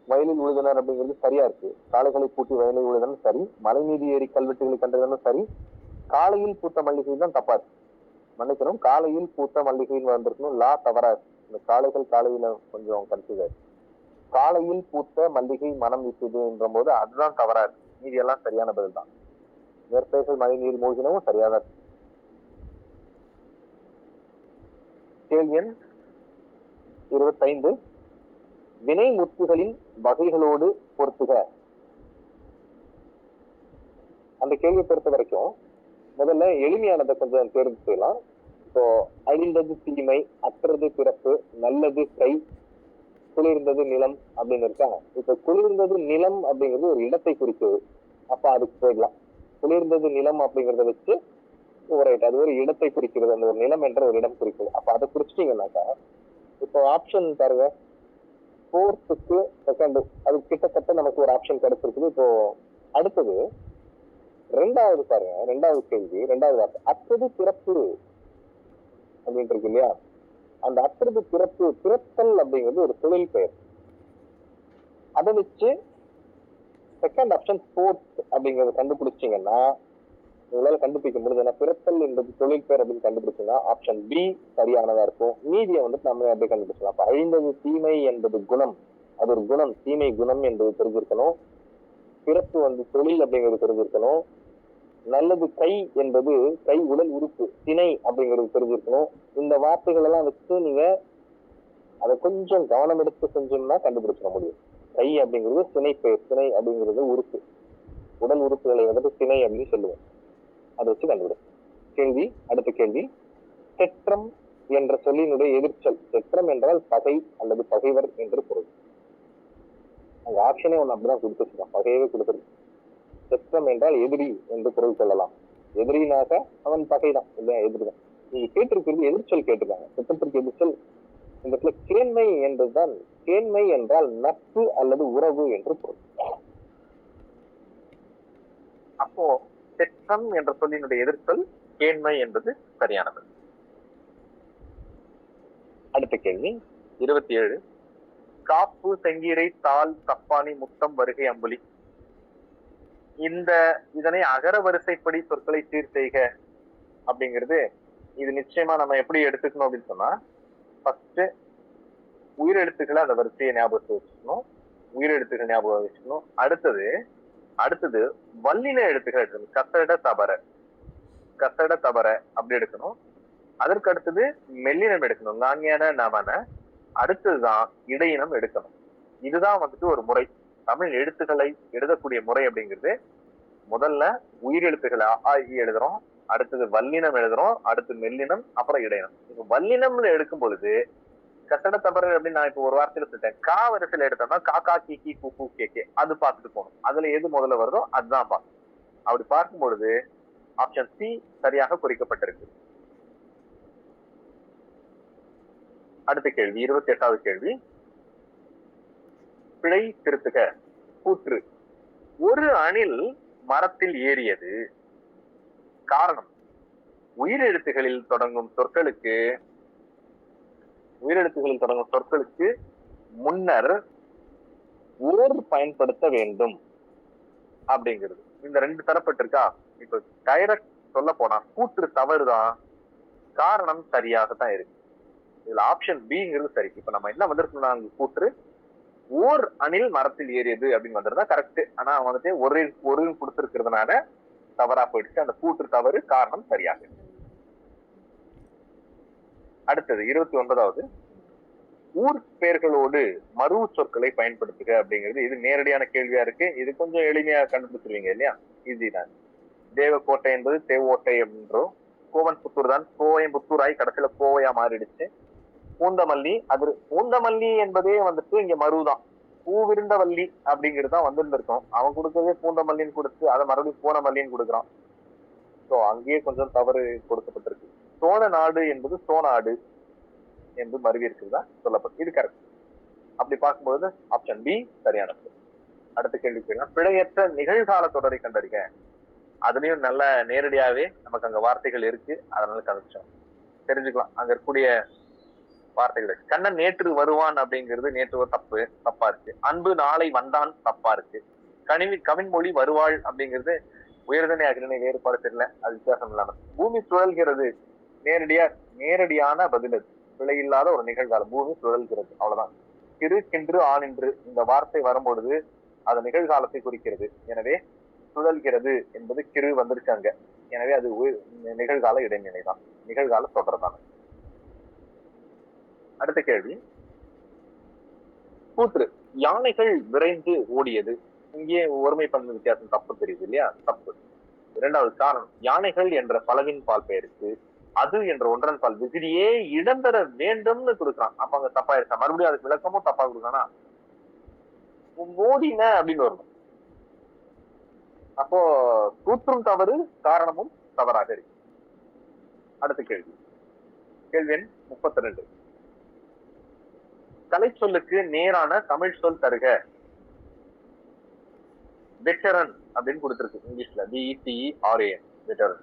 வயலில் உழுதனர் அப்படிங்கிறது சரியா இருக்கு. காளைகளை பூட்டி வயலில் உழுதனர் சரி. மலை மீது ஏறி கல்வெட்டுகளை கண்டதுன்னு சரி. காலையில் பூத்த மல்லிகை தான் தப்பா இருக்கு. மன்னிக்கணும், காலையில் பூத்த மல்லிகைன்னு வந்திருக்கணும். லா தவறா இருக்கு. இந்த காளைகள் காலையில கொஞ்சம் கன்ஃபியூஸ் ஆயிருக்கு. காலையில் பூத்த மல்லிகை மனம் விட்டுதுன்ற போது அதுதான் தவறா இருக்கு. மீதி எல்லாம் சரியான பதில் தான். மேற்பேசல் மழை நீர் மூழ்கினவும் சரியாக இருக்கு. கேள்வி எண் 25. வினை முத்துகளின் வகைகளோடு பொறுத்துக. அந்த கேள்வியை பொறுத்த வரைக்கும் முதல்ல எளிமையானதை கொஞ்சம் தேர்வு செய்யலாம். இப்போ அழிந்தது தீமை, அற்றது பிறப்பு, நல்லது கை, குளிர்ந்தது நிலம் அப்படின்னு இருக்காங்க. இப்ப குளிர்ந்தது நிலம் அப்படிங்கிறது ஒரு இடத்தை குறிக்குது. அப்ப அதுக்கு போயிடலாம். குளிர்ந்தது நிலம் அப்படிங்கிறத வச்சு அது ஒரு இடத்தை குறிக்கிறது. அந்த ஒரு நிலம் என்ற ஒரு இடம் குறிக்குது. அப்ப அதை குறிச்சிட்டீங்கன்னாக்கா இப்போ ஆப்ஷன் பாருங்க, 4th செகண்ட், அது கிட்டத்தட்ட நமக்கு ஒரு ஆப்ஷன் கிடைச்சிருக்குது. இப்போ அடுத்தது 2வது பாருங்க, 2வது கேள்வி, 2வது வார்த்தை அற்றது பிறப்பு அப்படின்ட்டு இருக்கு இல்லையா? அந்த அற்றது பிறப்பு, பிறத்தல் அப்படிங்கிறது ஒரு தொழில் பெயர். அதை வச்சு செகண்ட் ஆப்ஷன் 4th அப்படிங்கறத கண்டுபிடிச்சிங்கன்னா உங்களால கண்டுபிடிக்க முடியுது. ஏன்னா பிறத்தல் என்பது தொழில் பெயர் அப்படின்னு கண்டுபிடிச்சீங்கன்னா ஆப்ஷன் பி சரியானதா இருக்கும். மீதியை வந்துட்டு நம்ம அப்படியே கண்டுபிடிச்சலாம். அப்ப அழிந்தது தீமை என்பது குணம், அது ஒரு குணம், தீமை குணம் என்பது தெரிஞ்சிருக்கணும். பிறப்பு தொழில் அப்படிங்கிறது தெரிஞ்சிருக்கணும். நல்லது கை என்பது கை உடல் உறுப்பு, திணை அப்படிங்கிறது தெரிஞ்சிருக்கணும். இந்த வார்த்தைகள் எல்லாம் வச்சு நீங்க அதை கொஞ்சம் கவனம் எடுத்து செஞ்சோம்னா கண்டுபிடிச்சிட முடியும். கை அப்படிங்கிறது திணை பெயர், திணை அப்படிங்கிறது உறுப்பு, உடல் உறுப்புகளை திணை அப்படின்னு சொல்லுவோம். அதை வச்சு கண்டுபிடிக்கும். கேள்வி, அடுத்த கேள்வி, தெற்றம் என்ற சொல்லினுடைய எதிர்ச்சொல். தெற்றம் என்றால் பகை அல்லது பகைவர் என்று பொருள். அந்த ஆப்ஷனே ஒண்ணு அப்படிதான் கொடுத்துருக்கோம், பகையவே கொடுத்துருக்கு. தெற்றம் என்றால் எதிரி என்று பொருள் கொள்ளலாம். எதிரினாக அவன் பகைதான் இல்லையா, எதிரிதான். நீங்க கேட்டிருக்கிறது எதிர்ச்சொல் கேட்டிருக்காங்க. தெற்றத்திற்கு எதிர்ச்சொல் இந்த இடத்துல கேண்மை என்றுதான். கேண்மை என்றால் நட்பு அல்லது உறவு என்று பொருள். அப்போ தெற்றம் என்ற சொல்லினுடைய எதிர்ச்சொல் கேண்மை என்பது சரியானது. அடுத்த கேள்வி 27. காப்பு, செங்கீரை, தாள், தப்பானி, முத்தம், வருகை, அம்புலி. இதனை அகர வரிசைப்படி சொற்களை சீர் செய்க அப்படிங்கிறது. இது நிச்சயமா நம்ம எப்படி எடுத்துக்கணும் அப்படின்னு சொன்னா, ஃபர்ஸ்ட் உயிரெழுத்துக்களை அந்த வரிசையை ஞாபகத்தை வச்சுக்கணும், உயிரெழுத்துக்கள் ஞாபகம் வச்சுக்கணும். அடுத்தது வல்லின எழுத்துக்கள் எடுக்கணும். கசட தபர, கசட தபர அப்படி எடுக்கணும். அதற்கு அடுத்தது மெல்லினம் எடுக்கணும், நான்யான நமன. அடுத்ததுதான் இடையினம் எடுக்கணும். இதுதான் ஒரு முறை. தமிழ் எழுத்துக்களை எழுதக்கூடிய முறை அப்படிங்கிறது, முதல்ல உயிரெழுத்துக்களை அ இ எழுதுறோம், அடுத்தது வல்லினம் எழுதுறோம், அடுத்து மெல்லினம், அப்புறம் இடையினம். இப்ப வல்லினம்னு எடுக்கும் பொழுது கசட தபர அப்படின்னு நான் இப்போ ஒரு வார்த்தையில சொல்லிட்டேன். கா வரிசையில எடுத்தோம்னா காக்கா, கீக்கி, கூக்கு, கேக்கே அது பார்த்துட்டு போகணும். அதுல எது முதல்ல வருதோ அதுதான் பார்க்கணும். அப்படி பார்க்கும் பொழுது ஆப்ஷன் சி சரியாக குறிக்கப்பட்டிருக்கு. அடுத்த கேள்வி 28வது கேள்வி, பிழை திருத்துக. கூற்று, ஒரு அணில் மரத்தில் ஏறியது. காரணம், உயிரெழுத்துகளில் தொடங்கும் சொற்களுக்கு முன்னர் ஓர் பயன்படுத்த வேண்டும் அப்படிங்கிறது. இந்த 2 தரப்பட்டிருக்கா. இப்ப டைரக்ட் சொல்ல போனா கூற்று தவறுதான், காரணம் சரியாகத்தான் இருக்கு. இதுல ஆப்ஷன் பிங்கிறது சரி. இப்ப நம்ம என்ன வந்திருக்கோம்னா, கூற்று ஓர் அணில் மரத்தில் ஏறியது அப்படின்னு வந்திருந்தா கரெக்ட். ஆனா ஒரு கொடுத்திருக்கிறதுனால தவறா போயிடுச்சு. அந்த கூற்று தவறு, காரணம் சரியாக. அடுத்தது 29வது, ஊர் பெயர்களோடு மறு சொற்களை பயன்படுத்துக அப்படிங்கிறது. இது நேரடியான கேள்வியா இருக்கு. இது கொஞ்சம் எளிமையா கண்டுபிடிச்சிருவீங்க இல்லையா, ஈஸி தான். தேவக்கோட்டை என்பது தேவோட்டை அப்படின்றோம். கோவன் புத்தூர் தான் கோயம்புத்தூராய் கடைசியில கோவையா மாறிடுச்சு. பூந்தமல்லி, அது பூந்தமல்லி என்பதே இங்க மருதான். பூவிருந்தவல்லி அப்படிங்கிறது தான் வந்திருந்திருக்கும். அவன் கொடுக்கவே பூந்தமல்லின்னு கொடுத்து அதை மறுபடியும் பூனமல்லின்னு கொடுக்குறான். சோ அங்கேயே கொஞ்சம் தவறு கொடுக்கப்பட்டிருக்கு. சோழ நாடு என்பது சோநாடு என்று மருவி இருக்குதா சொல்லப்பட்டு, இது கரெக்ட். அப்படி பார்க்கும்போது ஆப்ஷன் பி சரியானது. அடுத்த கேள்வி கேட்கலாம், பிழையற்ற நிகழ்கால தொடரை கண்டறிக. அதுலயும் நல்ல நேரடியாவே நமக்கு அங்க வார்த்தைகள் இருக்கு, அதனால கணிச்சோம் தெரிஞ்சுக்கலாம். அங்க இருக்கக்கூடிய வார்த்தைகள். கண்ணன் நேற்று வருவான் அப்படிங்கிறது நேற்று தப்பா இருக்கு. அன்பு நாளை வந்தான் தப்பா இருக்கு. கவின்மொழி வருவாள் அப்படிங்கிறது உயர்தனை அகிலனை வேறுபாடு தெரியல, அது வித்தியாசம் இல்லாம. பூமி சுழல்கிறது நேரடியான பதில், அது பிழை இல்லாத ஒரு நிகழ்காலம். பூமி சுழல்கிறது, அவ்வளவுதான். கிறு கின்று ஆனின்று இந்த வார்த்தை வரும்பொழுது அது நிகழ்காலத்தை குறிக்கிறது. எனவே சுழல்கிறது என்பது கிறு வந்துருச்சாங்க. எனவே அது நிகழ்கால இடைநிலை தான், நிகழ்கால தொடர்பான. அடுத்த கேள்வி, கூற்று யானைகள் விரைந்து ஓடியது. இங்கே ஒருமை பண்பு வித்தியாசம் தப்பு தெரியுது இல்லையா? தப்பு. இரண்டாவது காரணம், யானைகள் என்ற பலவின் பால் பெயருக்கு அது என்ற ஒன்றன் பால் விசிறியே இடம்பெற வேண்டும்னு கொடுக்குறான். அப்ப அங்க தப்பாயிருச்சா? மறுபடியும் அதுக்கு விளக்கமும் தப்பா கொடுக்கானா? ஓடின அப்படின்னு வரணும். அப்போ கூற்றும் தவறு, காரணமும் தவறாக இருக்கு. அடுத்த கேள்வி, கேள்வி எண் 32. கலை சொல்லுக்கு நேரான தமிழ் சொல் தருக. வெட்டரன் அப்படின்னு கொடுத்திருக்கு இங்கிலீஷ்ல, VETRAN, வெட்டரன்.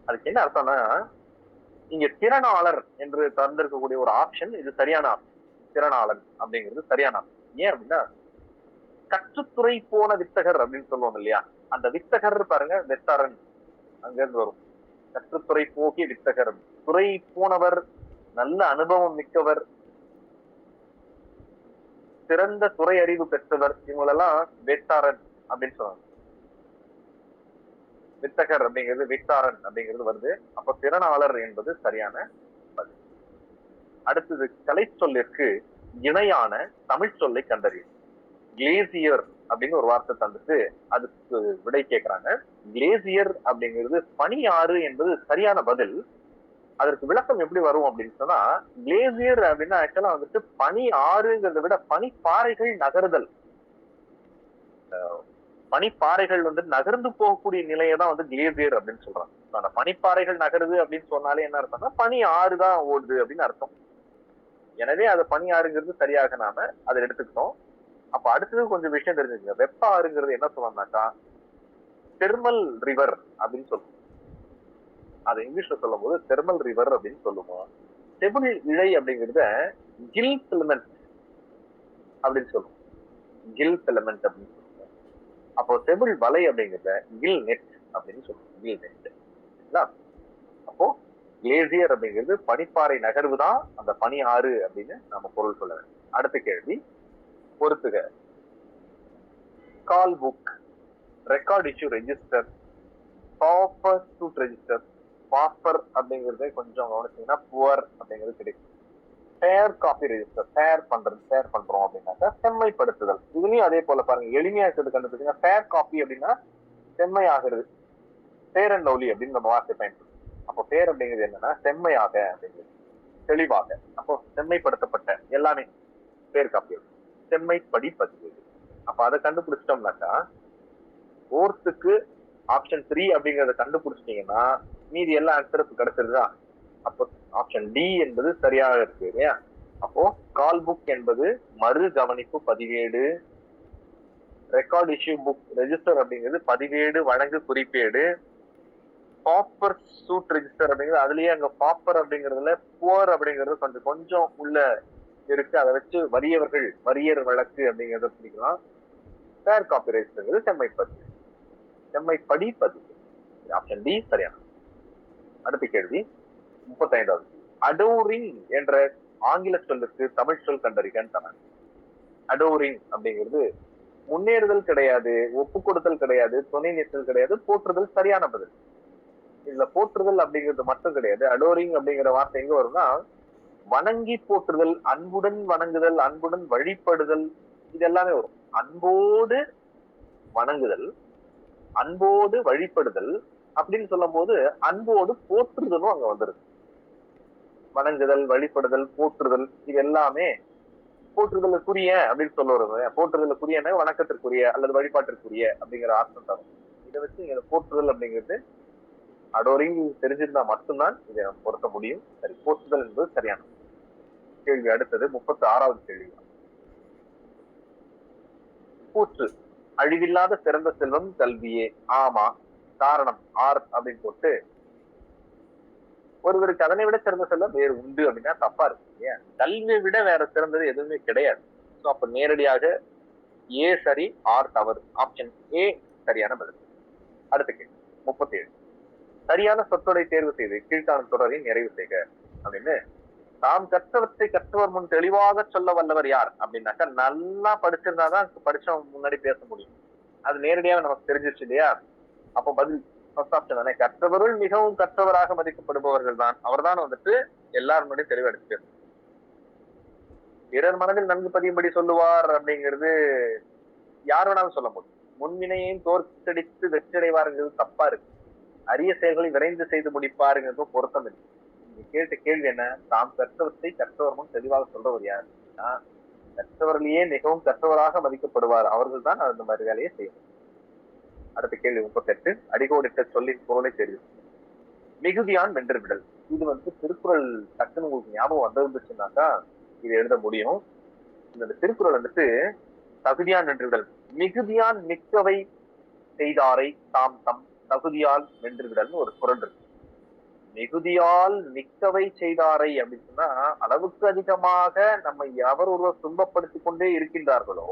அதுக்கு என்ன அர்த்தம்னா, இங்க திறனாளர் என்று தந்திருக்கக்கூடிய ஒரு ஆப்ஷன் இது சரியான ஆப்ஷன். திறனாளன் அப்படிங்கிறது சரியான ஆப்ஷன். ஏன் அப்படின்னா, கற்றுத்துறை போன வித்தகர் அப்படின்னு சொல்லுவோம் இல்லையா, அந்த வித்தகர் பாருங்க வெட்டரன் அங்க இருந்து வரும். கற்றுத்துறை போகிய வித்தகர், துறை போனவர், நல்ல அனுபவம் மிக்கவர், சிறந்த துறை அறிவு பெற்றவர், இவங்களெல்லாம் வெட்டாரன் அப்படின்னு சொல்றாங்க. வித்தகர் அப்படிங்கிறது விட்டாரன் அப்படிங்கிறது வருது. அப்ப திறனாளர் என்பது சரியான பதில். அடுத்தது, கலை சொல்லிற்கு இணையான தமிழ் சொல்லை கண்டறியும். கிளேசியர் அப்படின்னு ஒரு வார்த்தை தந்துட்டு அதுக்கு விடை கேட்கிறாங்க. கிளேசியர் அப்படிங்கிறது பனியாறு என்பது சரியான பதில். அதற்கு விளக்கம் எப்படி வரும் அப்படின்னு சொன்னா, கிளேசியர் அப்படின்னா ஆக்சுவலா வந்துட்டு பனி ஆறுங்கிறத விட பனிப்பாறைகள் நகருதல். பனிப்பாறைகள் வந்து நகர்ந்து போகக்கூடிய நிலையை தான் வந்து கிளேசியர் அப்படின்னு சொல்றாங்க. அந்த பனிப்பாறைகள் நகருது அப்படின்னு சொன்னாலே என்ன அர்த்தம்னா பனி ஆறு தான் ஓடுது அப்படின்னு அர்த்தம். எனவே அது பனி ஆறுங்கிறது சரியாக நாம அதை எடுத்துக்கிட்டோம். அப்ப அடுத்தது கொஞ்சம் விஷயம் தெரிஞ்சுக்கங்க. வெப்ப ஆறுங்கிறது என்ன சொல்லணும்னாக்கா தெர்மல் ரிவர் அப்படின்னு சொல்லுவோம். அதை இங்கிலீஷ்ல சொல்லும் போது தெர்மல் ரிவர் அப்படின்னு சொல்லுவோம். செபிள் இழை அப்படிங்கிறத கில் ஃபிலமெண்ட் அப்படின்னு சொல்லுவோம். கில் ஃபிலமெண்ட் அப்படின்னு சொல்லுவோம். அப்போ செபிள் வலை அப்படிங்கிறத கில் நெட் அப்படின்னு சொல்லுவோம். Kill net. அப்போ கிளேசியர் அப்படிங்கிறது பனிப்பாறை நகர்வு தான் அந்த பனி ஆறு அப்படின்னு நம்ம பொருள் சொல்ல வேண்டும். அடுத்த கேள்வி, பொறுத்துக. Call book, record issue register, pauper suit register. Pauper அப்படிங்கிறது கொஞ்சம் கவனிச்சீங்கன்னா புவர் அப்படிங்கிறது கிடைக்கும். ஃபேர் காப்பி ரெஜிஸ்டர், ஃபேர் பண்றோம் அப்படின்னாக்கா செம்மைப்படுத்துதல். இதுலயும் அதே போல பாருங்க, எளிமையா இருக்கிறது கண்டுபிடிச்சீங்கன்னா ஃபேர் காப்பி அப்படின்னா செம்மை ஆகிறது. ஃபேர் அண்ட் லவ்லி அப்படின்னு நம்ம வார்த்தை பயன்படுத்தும். அப்போ ஃபேர் அப்படிங்கிறது என்னன்னா செம்மையாக அப்படிங்கிறது, தெளிவாக. அப்போ செம்மைப்படுத்தப்பட்ட எல்லாமே ஃபேர் காப்பி. செம்மைப்படி பதிவு. அப்ப அதை கண்டுபிடிச்சிட்டோம்னாக்கா ஃபோர்த்துக்கு ஆப்ஷன் 3 அப்படிங்கறத கண்டுபிடிச்சிட்டீங்கன்னா மீதி எல்லா ஆன்சரும் கிடைச்சிருதா? அப்போ ஆப்ஷன் டி என்பது சரியாக இருக்கு இல்லையா? அப்போ கால் புக் என்பது மறு கவனிப்பு பதிவேடு. ரெக்கார்ட் இஷ்யூ புக் ரெஜிஸ்டர் அப்படிங்கிறது பதிவேடு வழங்கு குறிப்பேடு. பாப்பர் சூட் ரெஜிஸ்டர் அப்படிங்கிறது அதுலயே அங்க பாப்பர் அப்படிங்கிறதுல புவர் அப்படிங்கிறது கொஞ்சம் கொஞ்சம் உள்ள இருக்கு. அதை வச்சு வரியர் வழக்கு அப்படிங்கிறத பிடிக்கலாம். ஃபேர் காப்பி ரெஜிஸ்டர் செம்மைப்படி பதிவு. ஆப்ஷன் டி சரியான. அடுத்த கேள்வி 35வது. அடோரிங் என்ற ஆங்கில சொல்லுக்கு தமிழ் சொல் கண்டறிகன்னு. அடோரிங் அப்படிங்கிறது முன்னேறுதல் கிடையாது, ஒப்பு கொடுத்தல் கிடையாது, துணை நிற்றல் கிடையாது, போற்றுதல் சரியான பதில். இதுல போற்றுதல் அப்படிங்கிறது மட்டும் கிடையாது. அடோரிங் அப்படிங்கிற வார்த்தை எங்க வரும்னா வணங்கி போற்றுதல், அன்புடன் வணங்குதல், அன்புடன் வழிபடுதல், இது எல்லாமே வரும். அன்போடு வணங்குதல், அன்போடு வழிபடுதல் அப்படின்னு சொல்லும் போது அன்போடு போற்றுதலும் அங்க வந்துருது. வணங்குதல், வழிபடுதல், போற்றுதல், இது எல்லாமே போற்றுதலுக்குரிய அப்படின்னு சொல்ல வருது. போற்றுதலுக்குரிய வணக்கத்திற்குரிய அல்லது வழிபாட்டிற்குரிய அப்படிங்கிற அர்த்தம் தரும். இதை வச்சு இங்க போற்றுதல் அப்படிங்கிறது அடோரிங் தெரிஞ்சிருந்தா மட்டும்தான் இதை நம்ம பொருத்த முடியும். சரி, போற்றுதல் என்பது சரியான கேள்வி. அடுத்தது 36வது கேள்வி. கூற்று அழிவில்லாத சிறந்த செல்வம் கல்வியே. ஆமா, காரணம் ஆர் அப்படின்னு போட்டு ஒருவருக்கு அதனை விட சிறந்த செல்வம் வேறு உண்டு அப்படின்னா தப்பா இருக்கு இல்லையா? கல்வியை விட வேற சிறந்தது எதுவுமே கிடையாது. ஸோ அப்ப நேரடியாக ஏ சரி, ஆர் தவறு. ஆப்ஷன் ஏ சரியான பதில். அடுத்த கேள்வி 37. சரியான சொற்றொடை தேர்வு செய்து கீழ்காணும் தொடரை நிறைவு செய்க அப்படின்னு. தாம் கற்றவற்றை கற்றவர் முன் தெளிவாக சொல்ல வல்லவர் யார் அப்படின்னாக்கா, நல்லா படிச்சிருந்தாதான் படிச்சவங்க முன்னாடி பேச முடியும். அது நேரடியாக நமக்கு தெரிஞ்சிருச்சு இல்லையா? அப்போ பதில் ஃபர்ஸ்ட் ஆப்ஷன் தானே. கற்றவருள் மிகவும் கற்றவராக மதிக்கப்படுபவர்கள் தான், அவர் தான் வந்துட்டு எல்லாரும் முன்னாடி தெளிவா எடுத்து பேசணும். பிறர் மனதில் நன்கு பதியும்படி சொல்லுவார் அப்படிங்கிறது யார் வேணாலும் சொல்ல முடியும். முன்வினையையும் தோற்கடித்து வெற்றியடைவாருங்கிறது தப்பா இருக்கு. அரிய செயல்களை விரைந்து செய்து முடிப்பாருங்கிறதும் பொருத்தம் இல்லை. நீங்க கேட்ட கேள்வி என்ன? தாம் கற்றவற்றை கற்றவர் முன் தெளிவாக சொல்றவர் யார்? கற்றவர்களையே மிகவும் கற்றவராக மதிக்கப்படுவார், அவர்கள் தான் அந்த மாதிரி வேலையை செய்யணும். அடுத்த கேள்வி 38. அடிகோடிட்ட சொல்லின் பொருளை தெரியும். மிகுதியான் வென்று விடல். இது வந்து திருக்குறள் டக்குன்னு உங்களுக்கு ஞாபகம் வந்திருந்துச்சுன்னாக்கா இது எழுத முடியும். இந்த திருக்குறள் வந்துட்டு தகுதியான் வென்று விடல், மிகுதியான் மிக்கவை செய்தாரை தாம் தம் தகுதியால் வென்று விடல்னு ஒரு குறள் இருக்கு. மிகுதியால் மிக்கவை செய்தாரை அப்படின்னு சொன்னா, அளவுக்கு அதிகமாக நம்ம எவர் ஒருவர் துன்பப்படுத்திக் கொண்டே இருக்கின்றார்களோ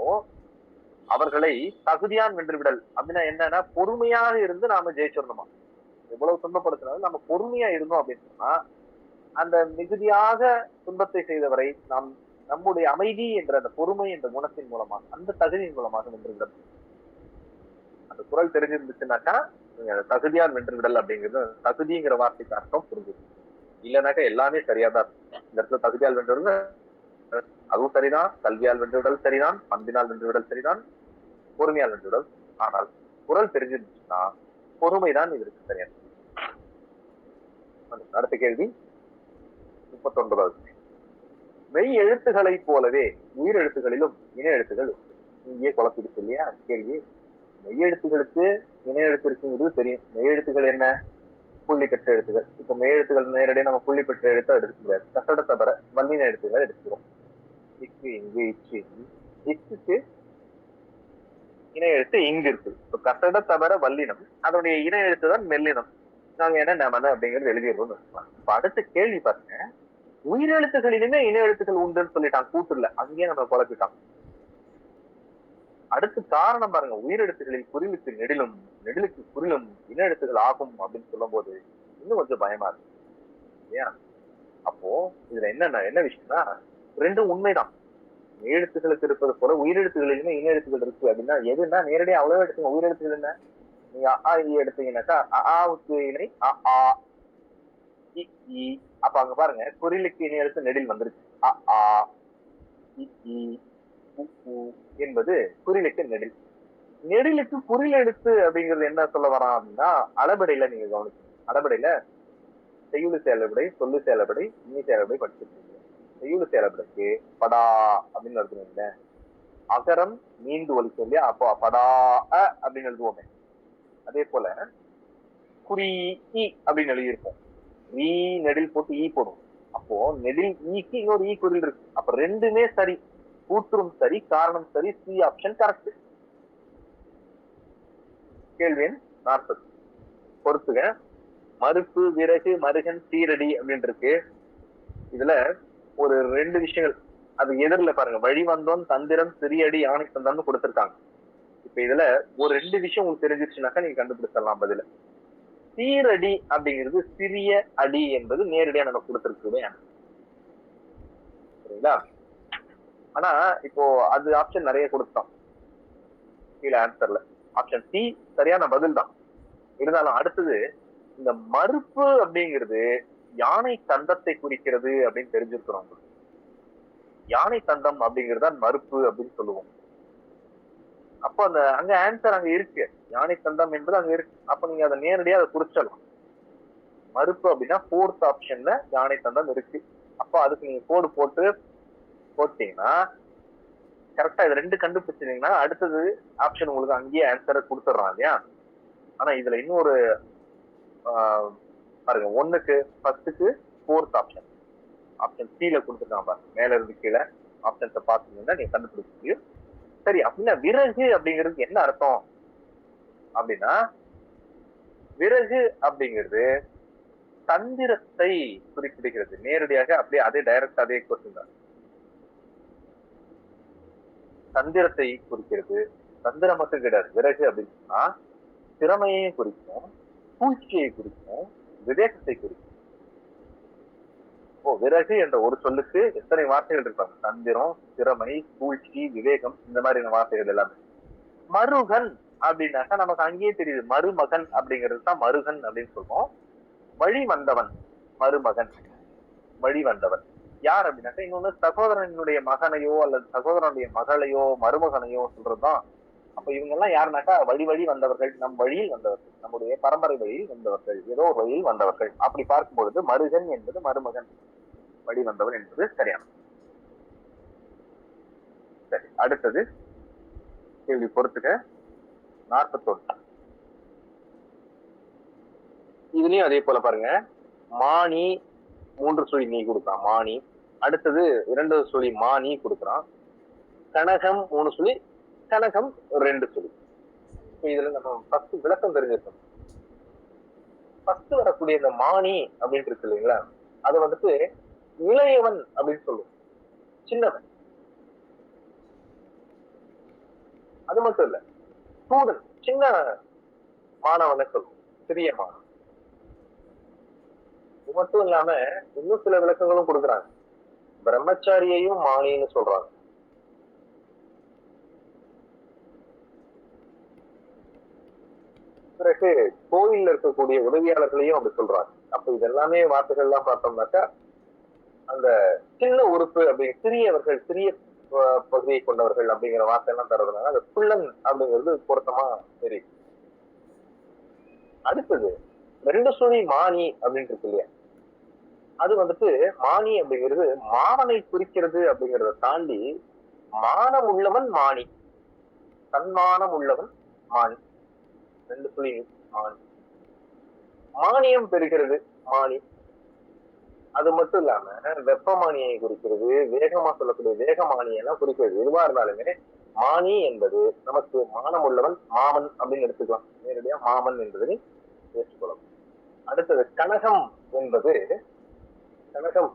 அவர்களை தகுதியான் வென்று விடல் அப்படின்னா என்னன்னா, பொறுமையாக இருந்து நாம ஜெயிச்சிடணுமா. எவ்வளவு துன்பப்படுத்தினாலும் நம்ம பொறுமையா இருந்தோம் அப்படின்னு சொன்னா, அந்த மிகுதியாக துன்பத்தை செய்தவரை நாம் நம்முடைய அமைதி என்ற அந்த பொறுமை என்ற குணத்தின் மூலமாக, அந்த தகுதியின் மூலமாக வென்று விட. அந்த குறள் தெரிஞ்சிருந்துச்சுன்னாக்கா தகுதியான் வென்று விடல் அப்படிங்கிறது, தகுதிங்கிற வார்த்தைக்கு அர்த்தம் புரிஞ்சுது. இல்லைனாக்கா எல்லாமே சரியாதான் இருக்கும். இந்த இடத்துல தகுதியால் வென்று விடல் அதுவும் சரிதான், கல்வியால் வென்று விடல் சரிதான், பண்பினால் வென்று விடல் சரிதான், பொறுமையால் வென்று விடல். ஆனால் குறள் தெரிஞ்சிருந்துச்சுன்னா பொறுமைதான் இதற்கு சரியான. அடுத்த கேள்வி 39. மெய் எழுத்துக்களை போலவே உயிர் எழுத்துகளிலும் இன எழுத்துகள் இங்கே குழப்பிடுச்சு இல்லையா கேள்வி. மெய் எழுத்துகளுக்கு இன எழுத்து இருக்குங்கிறது தெரியும். மெய் எழுத்துக்கள் என்ன? புள்ளி பெற்ற எழுத்துகள். இப்ப மெய் எழுத்துக்கள் நேரடியாக நம்ம புள்ளி பெற்ற எழுத்தை எடுக்க முடியாது. கசட தவிர வல்லின எழுத்துக்கள் எடுத்துக்கிறோம். இக்கு, இங்கு, இச்சு. இக்குக்கு இன எழுத்து இங்கு இருக்கு. இப்ப கசட தவிர வல்லினம், அதனுடைய இன எழுத்து தான் மெல்லினம். நாங்க என்ன நமன அப்படிங்கிறது எழுதிடுறோம்னு வச்சுக்கலாம். இப்ப அடுத்த கேள்வி பாருங்க, உயிரெழுத்துகளிலுமே இன எழுத்துக்கள் உண்டுன்னு சொல்லிட்டான் கூட்டுல, அங்கேயே நம்ம குழப்பிட்டான். அடுத்து காரணம் பாருங்க, உயிரெழுத்துகளில் குறிலுக்கு நெடிலும் நெடிலுக்கு குறிலும் இன எழுத்துக்கள் ஆகும் அப்படின்னு சொல்லும் போது இன்னும் கொஞ்சம் பயமா இருக்கு இல்லையா? அப்போ இதுல என்ன விஷயம்னா, ரெண்டும் உண்மைதான். எழுத்துக்களுக்கு இருப்பது போல உயிரெழுத்துகளிலுமே இன எழுத்துக்கள் இருக்கு அப்படின்னா எதுன்னா நேரடியாக அவ்வளவு எடுத்துங்க. உயிரெழுத்துகள் என்ன? நீங்க அ எடுத்தீங்கன்னாக்கா ஆவுக்கு இணை அ ஆ இ ஈ. அப்ப அங்க பாருங்க, குறிலுக்கு இணை எழுத்து நெடில் வந்துருச்சு. அ ஆ இ ஈ உ ஊ என்பது குறிலுக்கு நெடில். நெடிலுக்கு குறில் எழுத்து அப்படிங்கிறது என்ன சொல்ல வரான் அப்படின்னா, அளபடையில நீங்க கவனிக்கணும். அளபடையில செய்யுளு செயலபடை, சொல்லு செயலபடை, இனி செயலபடை படிச்சிருக்கீங்க. செய்யுளு செயலபடைக்கு படா அப்படின்னு எழுதுவீங்க. அகரம் நீண்டு ஒலிக்கும் இல்லையா? அப்போ படா அப்படின்னு எழுதுவோமே. அதே போல குறி அப்படின்னு எழுதியிருப்போம். ஈ நெடில் போட்டு ஈ போடும். அப்போ நெடில் ஈக்கு இன்னொரு ஈ குறில் இருக்கு. அப்ப ரெண்டுமே சரி, கூற்றும் சரி, காரணம் சரி. C option correct. கேள்வி 40 பொறுத்துக. மறுப்பு, விறகு, மருகன், சீரடி அப்படின்னு இருக்கு. இதுல ஒரு 2 விஷயங்கள் அது எதிரில பாருங்க, வழி வந்தோம், தந்திரம், சிறியடி, யானை தந்தம்னு கொடுத்திருக்காங்க. இப்ப இதுல ஒரு 2 விஷயம் உங்களுக்கு தெரிஞ்சிருச்சுனாக்கா நீங்க கண்டுபிடிச்சிடலாம் பதில. சீரடி அப்படிங்கிறது சிறிய அடி என்பது நேரடியா நம்ம கொடுத்திருக்குமே, சரிங்களா? ஆனா இப்போ அது ஆப்ஷன் நிறைய கொடுத்தோம் கீழே ஆன்சர்ல. ஆப்ஷன் சி சரியான பதில் தான். இருந்தாலும் அடுத்தது இந்த மறுப்பு அப்படிங்கிறது யானை தந்தத்தை குறிக்கிறது அப்படின்னு தெரிஞ்சிருக்கிறோம். யானை தந்தம் அப்படிங்கிறது தான் மறுப்பு அப்படின்னு சொல்லுவோம். அப்போ அந்த அங்க ஆன்சர் அங்க இருக்கு, யானை தந்தம் என்பது அங்க இருக்கு. அப்ப நீங்க அதை நேரடியா அதை குறிச்சிடலாம். மறுப்பு அப்படின்னா 4th ஆப்ஷன்ல யானை தந்தம் இருக்கு. அப்போ அதுக்கு நீங்க கோடு போட்டீங்கன்னா கரெக்டா இது 2 கண்டுபிடிச்சிருந்தீங்கன்னா அடுத்தது ஆப்ஷன் உங்களுக்கு அங்கேயே ஆன்சரை கொடுத்துடுறான் இல்லையா? ஆனா இதுல இன்னொரு பாருங்க, 1க்கு 10க்கு 4th ஆப்ஷன், ஆப்ஷன் சில கொடுத்துருக்கான் பாருங்க. மேல இருந்து கீழே ஆப்ஷன்ஸை பார்த்தீங்கன்னா நீங்க கண்டுபிடிக்க முடியும். சரி, அப்படின்னா விறகு அப்படிங்கிறது என்ன அர்த்தம் அப்படின்னா, விறகு அப்படிங்கிறது தந்திரத்தை குறிப்பிடுகிறது. நேரடியாக அப்படியே அதே டைரக்ட் அதே கொஸ்டின் தான். தந்திரத்தை குறிக்கிறது. தந்திரம் மட்டும் கிடையாது. விறகு அப்படின்னு சொன்னா திறமையையும் குறிக்கும், சூழ்ச்சியை குறிக்கும், விவேகத்தை குறிக்கும். விறகு என்ற ஒரு சொல்லுக்கு எத்தனை வார்த்தைகள் இருப்பாங்க? தந்திரம், திறமை, சூழ்ச்சி, விவேகம், இந்த மாதிரியான வார்த்தைகள் எல்லாமே. மருகன் அப்படின்னாக்கா நமக்கு அங்கேயே தெரியுது. மருமகன் அப்படிங்கிறது தான் மருகன் அப்படின்னு சொல்றோம். வழி வந்தவன், மருமகன், வழி வந்தவன் யார் அப்படின்னாக்கா இன்னொன்னு சகோதரனுடைய மகனையோ அல்லது சகோதரனுடைய மகளையோ மருமகனையோ சொல்றதுதான். அப்ப இவங்க எல்லாம் யாருனாக்கா வழி வழி வந்தவர்கள், நம் வழியில் வந்தவர்கள், நம்முடைய பரம்பரை வழியில் வந்தவர்கள், ஏதோ ஒரு வழியில் வந்தவர்கள். அப்படி பார்க்கும் பொழுது மருகன் என்பது மருமகன், வழி வந்தவன் என்பது சரியான. சரி, அடுத்தது கேள்வி பொறுத்துக்க. 41. இதுலயும் அதே போல பாருங்க. மானி 3 சுழி நீ கொடுக்குறான், மானி. அடுத்தது 2 சுழி மானி கொடுக்குறான். கனகம் 3 சுழி, கனகம் 2 சுழி. இதுல நம்ம ஃபர்ஸ்ட் விளக்கம் தெரிஞ்சிருக்கோம். ஃபர்ஸ்ட் வரக்கூடிய இந்த மானி அப்படின்னு இருக்கு இல்லைங்களா, அது வந்துட்டு இளையவன் அப்படின்னு சொல்லுவோம், சின்னவன். அது மட்டும் இல்ல, ஸ்டூடெண்ட், சின்ன மாணவனை சொல்லுவோம், சிறிய மாணவன். இது மட்டும் இல்லாம இன்னும் சில விளக்கங்களும் கொடுக்குறாங்க. பிரம்மச்சாரியையும் மானின்னு சொல்றாங்க. பிறகு கோயில்ல இருக்கக்கூடிய உதவியாளர்களையும் அப்படி சொல்றாங்க. அப்ப இது எல்லாமே வார்த்தைகள் எல்லாம் பார்த்தோம்னாக்கா அந்த சின்ன உறுப்பு அப்படி சிறியவர்கள், சிறிய பகுதியை கொண்டவர்கள் அப்படிங்கிற வார்த்தை எல்லாம் தர்றதுனால அந்த புள்ளன் அப்படிங்கிறது பொருத்தமா தெரியும். அடுத்தது 2 சுழி மானி அப்படின்னு இருக்கு இல்லையா, அது வந்துட்டு மானி அப்படிங்கிறது மாமனை குறிக்கிறது அப்படிங்கிறத தாண்டி மானம் உள்ளவன் மானி, தன்மானம் உள்ளவன் மானி. 2 சுழி மானி, மானியம் பெறுகிறது மானி. அது மட்டும் இல்லாம வெப்பமானியை குறிக்கிறது, வேகமா சொல்லக்கூடிய வேகமானியை எல்லாம் குறிக்கிறது. எதுவா இருந்தாலுமே மானி என்பது நமக்கு மானம் உள்ளவன் மாமன் அப்படின்னு எடுத்துக்கலாம். நேரடியா மாமன் என்பதை ஏற்றுக்கொள்ளலாம். அடுத்தது கனகம் என்பது, கனகம்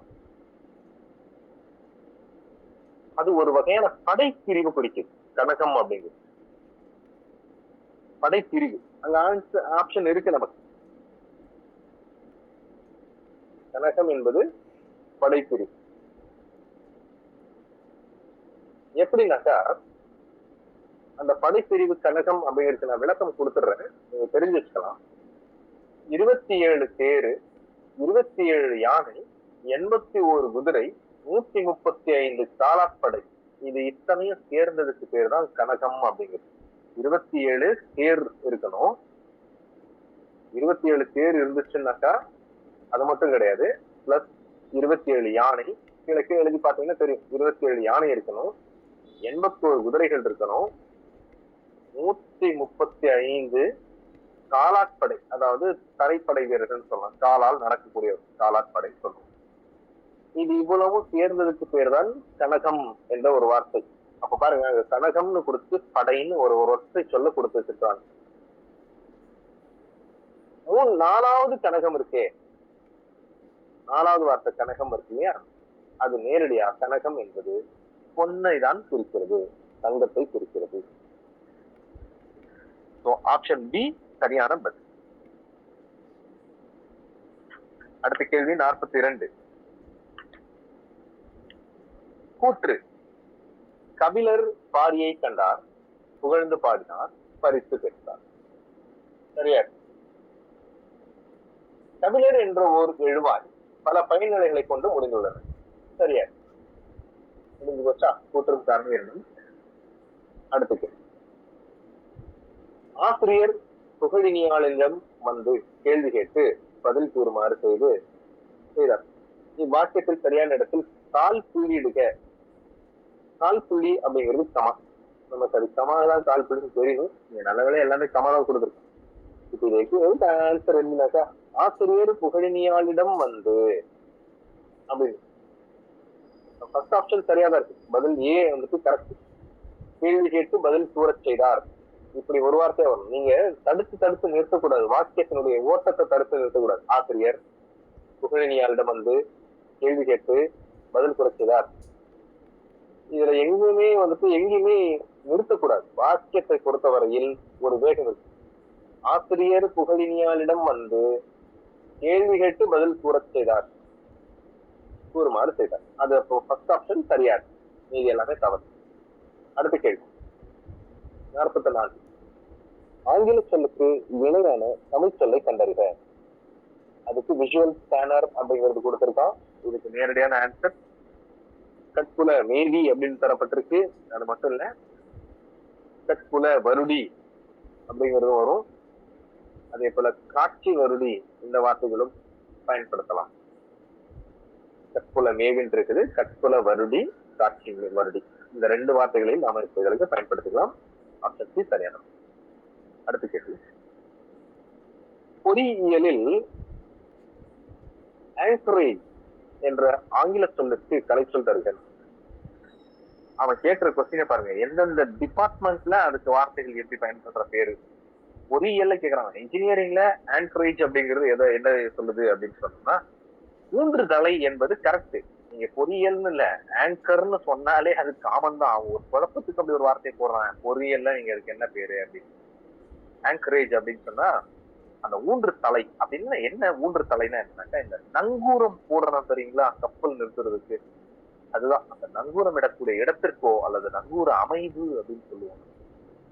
அது ஒரு வகையான படைப்பிரிவு குறிக்குது. கனகம் அப்படிங்கிறது படைப்பிரிவு. அங்க ஆப்ஷன் இருக்கு நமக்கு. கனகம் என்பது படைப்பிரிவு. எப்படின்னாக்கா அந்த படைப்பிரிவு கனகம் அப்படிங்கிறது நான் விளக்கம் கொடுத்துடுறேன், நீங்க தெரிஞ்சு வச்சுக்கலாம். 27 தேரு, 27 யானை, 81 குதிரை, 135 காலாட்படை, இது இத்தனையும் சேர்ந்ததுக்கு பேர் தான் கனகம் அப்படிங்கிறது. 27 தேர் இருக்கணும். 27 தேர் இருந்துச்சுன்னாக்கா அது மட்டும் கிடையாது, பிளஸ் 27 யானை, கீழே எழுதி பார்த்தீங்கன்னா தெரியும். 27 யானை இருக்கணும், 81 குதிரைகள் இருக்கணும், 135 காலாட்படை, அதாவது தரைப்படை வீரர்கள் சொல்லலாம், காலால் நடக்கக்கூடிய காலாட்படை சொல்லுவோம். இது இவ்வளவும் சேர்ந்ததுக்கு பேர் தான் கனகம் என்ற ஒரு வார்த்தை. அப்ப பாருங்க, கனகம்னு கொடுத்து படைன்னு ஒரு ஒற்றை சொல்ல கொடுத்து வச்சிருக்காங்க. 4வது கனகம் இருக்கே, 4வது வார்த்தை கனகம் இருக்கு இல்லையா, அது நேரடியா கனகம் என்பது பொன்னை தான் குறிக்கிறது, தங்கத்தை குறிக்கிறது. ஆப்ஷன் பி சரியான பதில். அடுத்த கேள்வி 42. கூற்று. கபிலர் பாரியை கண்டார், புகழ்ந்து பாடினார், பரிசு பெற்றார். சரியா? கபிலர் என்ற ஓர் எழுவாய் பல பயன்நிலைகளை கொண்டு முடிந்துள்ளன. சரியா? முடிஞ்சு போச்சா? கூற்றும் காரணம் இரண்டும். அடுத்த கேள்வி. ஆசிரியர் புகழினியாளிடம் வந்து கேள்வி கேட்டு பதில் கூறுமாறு செய்தார். இவ்வாக்கியத்தில் சரியான இடத்தில் கால் புள்ளியிடுக. கால் புள்ளி அப்படிங்கிறது கமா. நமக்கு அது கமாதான் கால் புள்ளின்னு தெரியணும். நீங்க நல்ல வேலை எல்லாமே கமாதான் கொடுத்துருக்கோம். இப்ப இதுக்கு ஆன்சர் என்னன்னாக்கா, ஆசிரியர் புகழினியாளிடம் வந்து அப்படின்னு. ஃபர்ஸ்ட் ஆப்ஷன் சரியாதான் இருக்கு. பதில் ஏ வந்துட்டு கரெக்ட். கேள்வி கேட்டு பதில் கூறச் செய்தார். இப்படி ஒரு வார்த்தையா வரும். நீங்க தடுத்து நிறுத்தக்கூடாது. வாக்கியத்தினுடைய ஓட்டத்தை தடுத்து நிறுத்தக்கூடாது. ஆசிரியர் புகழினியாரிடம் வந்து கேள்வி கேட்டு பதில் குறைச்சதார். இதுல எங்கேயுமே நிறுத்தக்கூடாது. வாக்கியத்தை பொறுத்தவரையில் ஒரு வேகம் இருக்கு. ஆசிரியர் புகழினியாளிடம் வந்து கேள்வி கேட்டு பதில் கூறச் செய்தார், கூறுமாறு செய்தார். அது அப்போ ஃபர்ஸ்ட் ஆப்ஷன் சரியாது, மீதி எல்லாமே தவறு. அடுத்த கேள்வி 44. ஆங்கில சொல்லுக்கு இணையான தமிழ் சொல்லை கண்டறிக. அதுக்கு விஷுவல் ஸ்கேனர் அப்படிங்கிறது கொடுத்திருக்கான். இதுக்கு நேரடியான ஆன்சர் கட்புல மேதி அப்படின்னு தரப்பட்டிருக்கு. அது மட்டும் இல்ல, கட்புல வருடி அப்படிங்கிறது வரும். அதே போல காட்சி வருடி இந்த வார்த்தைகளும் பயன்படுத்தலாம். கட்புல மேவின் இருக்குது, கட்புல வருடி, காட்சி வருடி, இந்த 2 வார்த்தைகளையும் நாம இப்ப பயன்படுத்திக்கலாம். ஆப்ஷன் சி சரியானது. அடுத்த கேள்வி, பொறியியலில் ஆங்கரேஜ் என்ற ஆங்கில சொல்லுக்கு கலைச்சொல் தருக. அவன் கேட்கிற கொஸ்டினை பாருங்க, எந்தெந்த டிபார்ட்மெண்ட்ல அதுக்கு வார்த்தைகள் எப்படி பயன்படுற பேரு. பொறியியல்ல கேக்குறாங்க. இன்ஜினியரிங்ல ஆங்கரேஜ் அப்படிங்கிறது என்ன சொல்லுது அப்படின்னு சொன்னோம்னா, ஊன்றுதலை என்பது கரெக்ட். நீங்க பொறியியல்னு இல்ல, ஆங்கர்னு சொன்னாலே அது காமன் தான். ஒரு குழப்பத்துக்கு அப்படி ஒரு வார்த்தை போடுறான். பொறியியல்ல நீங்க அதுக்கு என்ன பேரு அப்படின்னு. ஆங்கரேஜ் அப்படின்னு சொன்னா அந்த ஊன்று தலை அப்படின்னு. என்ன ஊன்று தலைன்னா என்னன்னாக்கா, இந்த நங்கூரம் போடுறோம் தெரியுங்களா, கப்பல் நிறுத்துறதுக்கு, அதுதான். அந்த நங்கூரம் இடக்கூடிய இடத்திற்கோ அல்லது நங்கூர அமைவு அப்படின்னு சொல்லுவாங்க.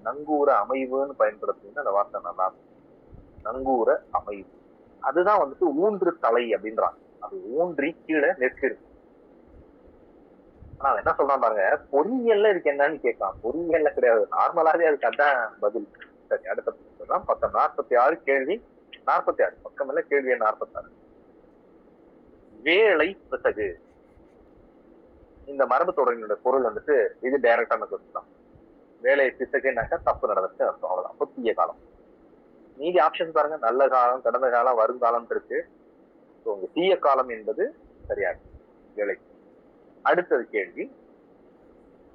நங்கூர அமைவுன்னு பயன்படுத்தினா அந்த வார்த்தை நல்லா இருக்கும். நங்கூர அமைவு, அதுதான் ஊன்று தலை அப்படின்றாங்க. அது ஊன்றி கீழே நிற்கிறது. ஆனா என்ன சொல்றான் பாருங்க, பொறியியல்ல இதுக்கு என்னன்னு கேட்கலாம். பொறியியல்ல கிடையாது, நார்மலாவே அதுக்கு அதான் பதில். சரி, அடுத்த பக்கம் 46 கேள்வி 46 பக்கம் இல்ல, கேள்வி 46. வேலை பிசகு, இந்த மரபு தொடரினுடைய பொருள் இது டைரக்டான கொஸ்டின் தான். வேலை பிசகுனாக்கா தப்பு நடந்துச்சு அர்த்தம், அவ்வளவுதான். புத்திய காலம். மீதி ஆப்ஷன் பாருங்க, நல்ல காலம், கடந்த காலம், வருங்காலம் இருக்கு. தீய காலம் என்பது சரியாது வேலை. அடுத்தது கேள்வி,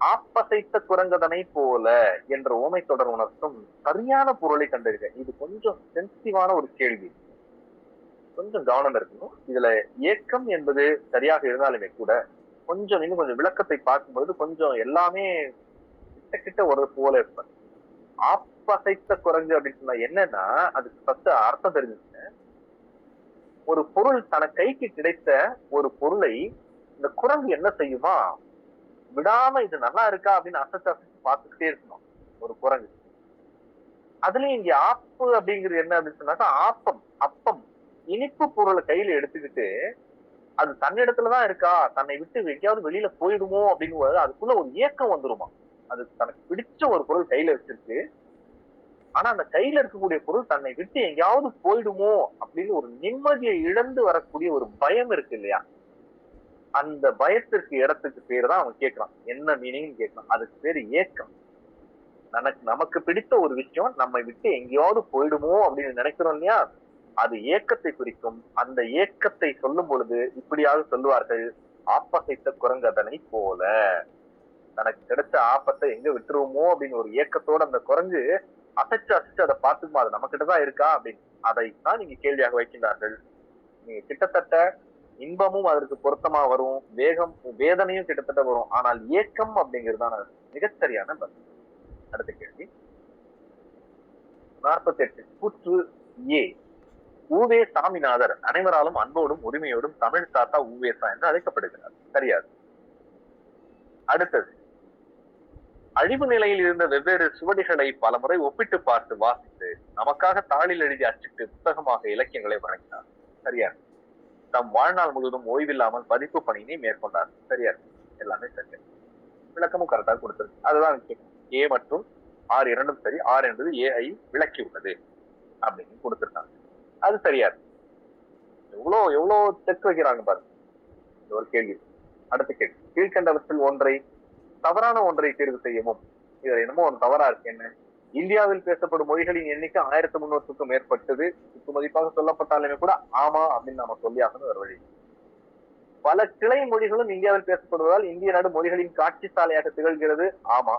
ஆப்பசைத்த குரங்கதனை போல என்ற ஓமை தொடர் உணர்த்தும் சரியான பொருளை கண்டறிக. இது கொஞ்சம் சென்சிட்டிவான ஒரு கேள்வி, கொஞ்சம் கவனம் இருக்கணும். இதுல ஏக்கம் என்பது சரியாக இருந்தாலுமே கூட இன்னும் கொஞ்சம் விளக்கத்தை பார்க்கும்போது கொஞ்சம் எல்லாமே கிட்ட கிட்ட ஒரு போல இருப்பேன். ஆப்பசைத்த குரங்கு அப்படின்னு சொன்னா என்னன்னா, அதுக்கு ஃபர்ஸ்ட் அர்த்தம் தெரிஞ்சுங்க. ஒரு பொருள் தன கைக்கு கிடைத்த ஒரு பொருளை இந்த குரங்கு என்ன செய்யுமா, விடாம இது நல்லா இருக்கா அப்படின்னு அசைச்சு பார்த்துக்கிட்டே இருக்கணும் ஒரு குரங்கு. அதுலயும் இங்க ஆப்பு அப்படிங்கிறது என்ன அப்படின்னு சொன்னாக்கா, ஆப்பம், அப்பம், இனிப்பு பொருளை கையில எடுத்துக்கிட்டு அது தன்னிடத்துலதான் இருக்கா, தன்னை விட்டு எங்கேயாவது வெளியில போயிடுமோ அப்படின்னு அதுக்குள்ள ஒரு ஏக்கம் வந்துருமா. அது தனக்கு பிடிச்ச ஒரு பொருள் கையில வச்சிருக்கு, ஆனா அந்த கையில இருக்கக்கூடிய பொருள் தன்னை விட்டு எங்கேயாவது போயிடுமோ அப்படின்னு ஒரு நிம்மதியை இழந்து வரக்கூடிய ஒரு பயம் இருக்கு இல்லையா, அந்த பயத்திற்கு இடத்துக்கு பேரு தான் அவன் கேட்கிறான். என்ன மீனிங் கேட்கிறான், அதுக்கு பேரு ஏக்கம். நமக்கு பிடித்த ஒரு விஷயம் நம்மை விட்டு எங்கேயாவது போயிடுமோ அப்படின்னு நினைக்கிறோம் இல்லையா, அது ஏக்கத்தை குறிக்கும். அந்த ஏக்கத்தை சொல்லும் பொழுது இப்படியாக சொல்லுவார்கள், ஆப்பசைத்த குரங்கதனை போல. தனக்கு கிடைச்ச ஆப்பத்தை எங்க விட்டுருவோமோ அப்படின்னு ஒரு ஏக்கத்தோட அந்த குரங்கு அசைச்சு அதை பார்த்துக்குமா, அது நம்ம கிட்டதான் இருக்கா அப்படின்னு. அதைத்தான் நீங்க கேள்வியாக வைக்கின்றார்கள். நீங்க கிட்டத்தட்ட இன்பமும் அதற்கு பொருத்தமா வரும், வேதனையும் கிட்டத்தட்ட வரும். ஆனால் ஏக்கம் அப்படிங்கிறதான மிகச்சரியான பதில். அடுத்த கேள்வி 48. கூற்று ஏ, ஊவே சாமிநாதர் அனைவராலும் அன்போடும் உரிமையோடும் தமிழ் தாத்தா ஊவேசா என்று அழைக்கப்படுகிறார். சரியாது. அடுத்தது, அழிவு நிலையில் இருந்த வெவ்வேறு சுவடிகளை பலமுறை ஒப்பிட்டு பார்த்து வாசித்து நமக்காக தாளில் எழுதி அச்சிட்டு புத்தகமாக இலக்கியங்களை வழங்கினார். சரியாது. தம் வாழ்நாள் முழுவதும் ஓய்வில்லாமல் பதிப்பு பணியினை மேற்கொண்டார். சரியாது. எல்லாமே சரி. விளக்கமும் கரெக்டாக கொடுத்திருக்கு. அதுதான் ஏ மற்றும் ஆர் இரண்டும் சரி. ஆர் என்பது ஏஐ விளக்கி உள்ளது அப்படின்னு கொடுத்திருக்காங்க. அது சரியாது. எவ்வளவு செக் வைக்கிறாங்க பாருங்க ஒரு கேள்வி. அடுத்த கேள்வி, கீழ்கண்டவற்றில் ஒன்றை, தவறான ஒன்றை தேர்வு செய்யவும். இதுல என்னமோ ஒரு தவறா இருக்கு. என்ன, இந்தியாவில் பேசப்படும் மொழிகளின் எண்ணிக்கை 1300க்கும் மேற்பட்டது. மதிப்பாக சொல்லப்பட்டாலுமே கூட ஆமா அப்படின்னு நம்ம சொல்லியாகணும் ஒரு வழி. பல கிளை மொழிகளும் இந்தியாவில் பேசப்படுவதால் இந்திய நாடு மொழிகளின் காட்சி சாலையாக திகழ்கிறது. ஆமா,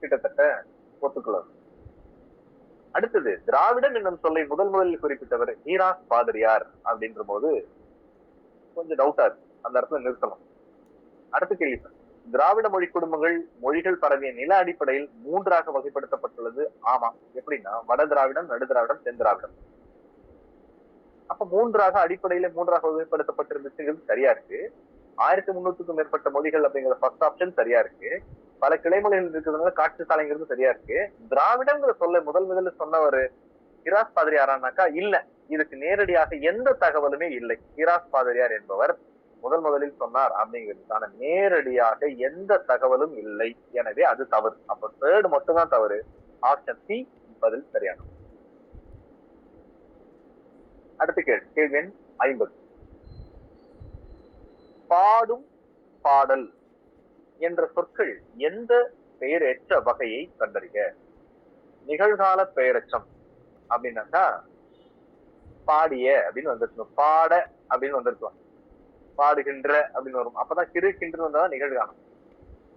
கிட்டத்தட்ட ஒத்துக்கலாம். அடுத்தது திராவிடம் என்னும் சொல்லை முதலில் குறிப்பிட்டவர் ஈராஸ் பாதிரியார் அப்படின்ற போது கொஞ்சம் டவுட்டா இருக்கு, அந்த இடத்துல நிறுத்தணும். அடுத்த கேள்வி, திராவிட மொழி குடும்பங்கள் மொழிகள் பரவிய நில அடிப்படையில் 3ஆக வகைப்படுத்தப்பட்டுள்ளது. ஆமா, எப்படின்னா வட திராவிடம், நடு திராவிடம், தென் திராவிடம். அப்ப 3ஆக அடிப்படையில 3ஆக வகைப்படுத்தப்பட்டிருந்துச்சுங்கிறது சரியா இருக்கு. 1300க்கும் மேற்பட்ட மொழிகள் அப்படிங்கிற ஃபர்ஸ்ட் ஆப்ஷன் சரியா இருக்கு. பல கிளைமொழிகள் இருக்கிறதுனால காட்சி சாலைங்கிறது சரியா இருக்கு. திராவிடங்கிற சொல்ல முதல்ல சொன்னவர் ஹிராஸ் பாதிரியாரானாக்கா இல்ல, இதுக்கு நேரடியாக எந்த தகவலுமே இல்லை. ஹிராஸ் பாதிரியார் என்பவர் முதலில் சொன்னார் அப்படிங்கிறதுக்கான நேரடியாக எந்த தகவலும் இல்லை. எனவே அது தவறு. அப்ப தேர்ட் மட்டும் தான் தவறு. ஆப்ஷன் சி பதில் சரியானது. அடுத்த கேள்வி எண் 50. பாடும் பாடல் என்ற சொற்கள் எந்த பெயரேற்ற வகையை கண்டறிக? நிகழ்கால பெயரச்சம் அப்படின்னாக்கா பாடிய அப்படின்னு வந்திருக்கணும், பாட அப்படின்னு வந்திருக்கலாம், பாடுகின்ற அப்படின்னு வரும். அப்பதான் கிருக்கின்ற வந்தாதான் நிகழ்காலம்.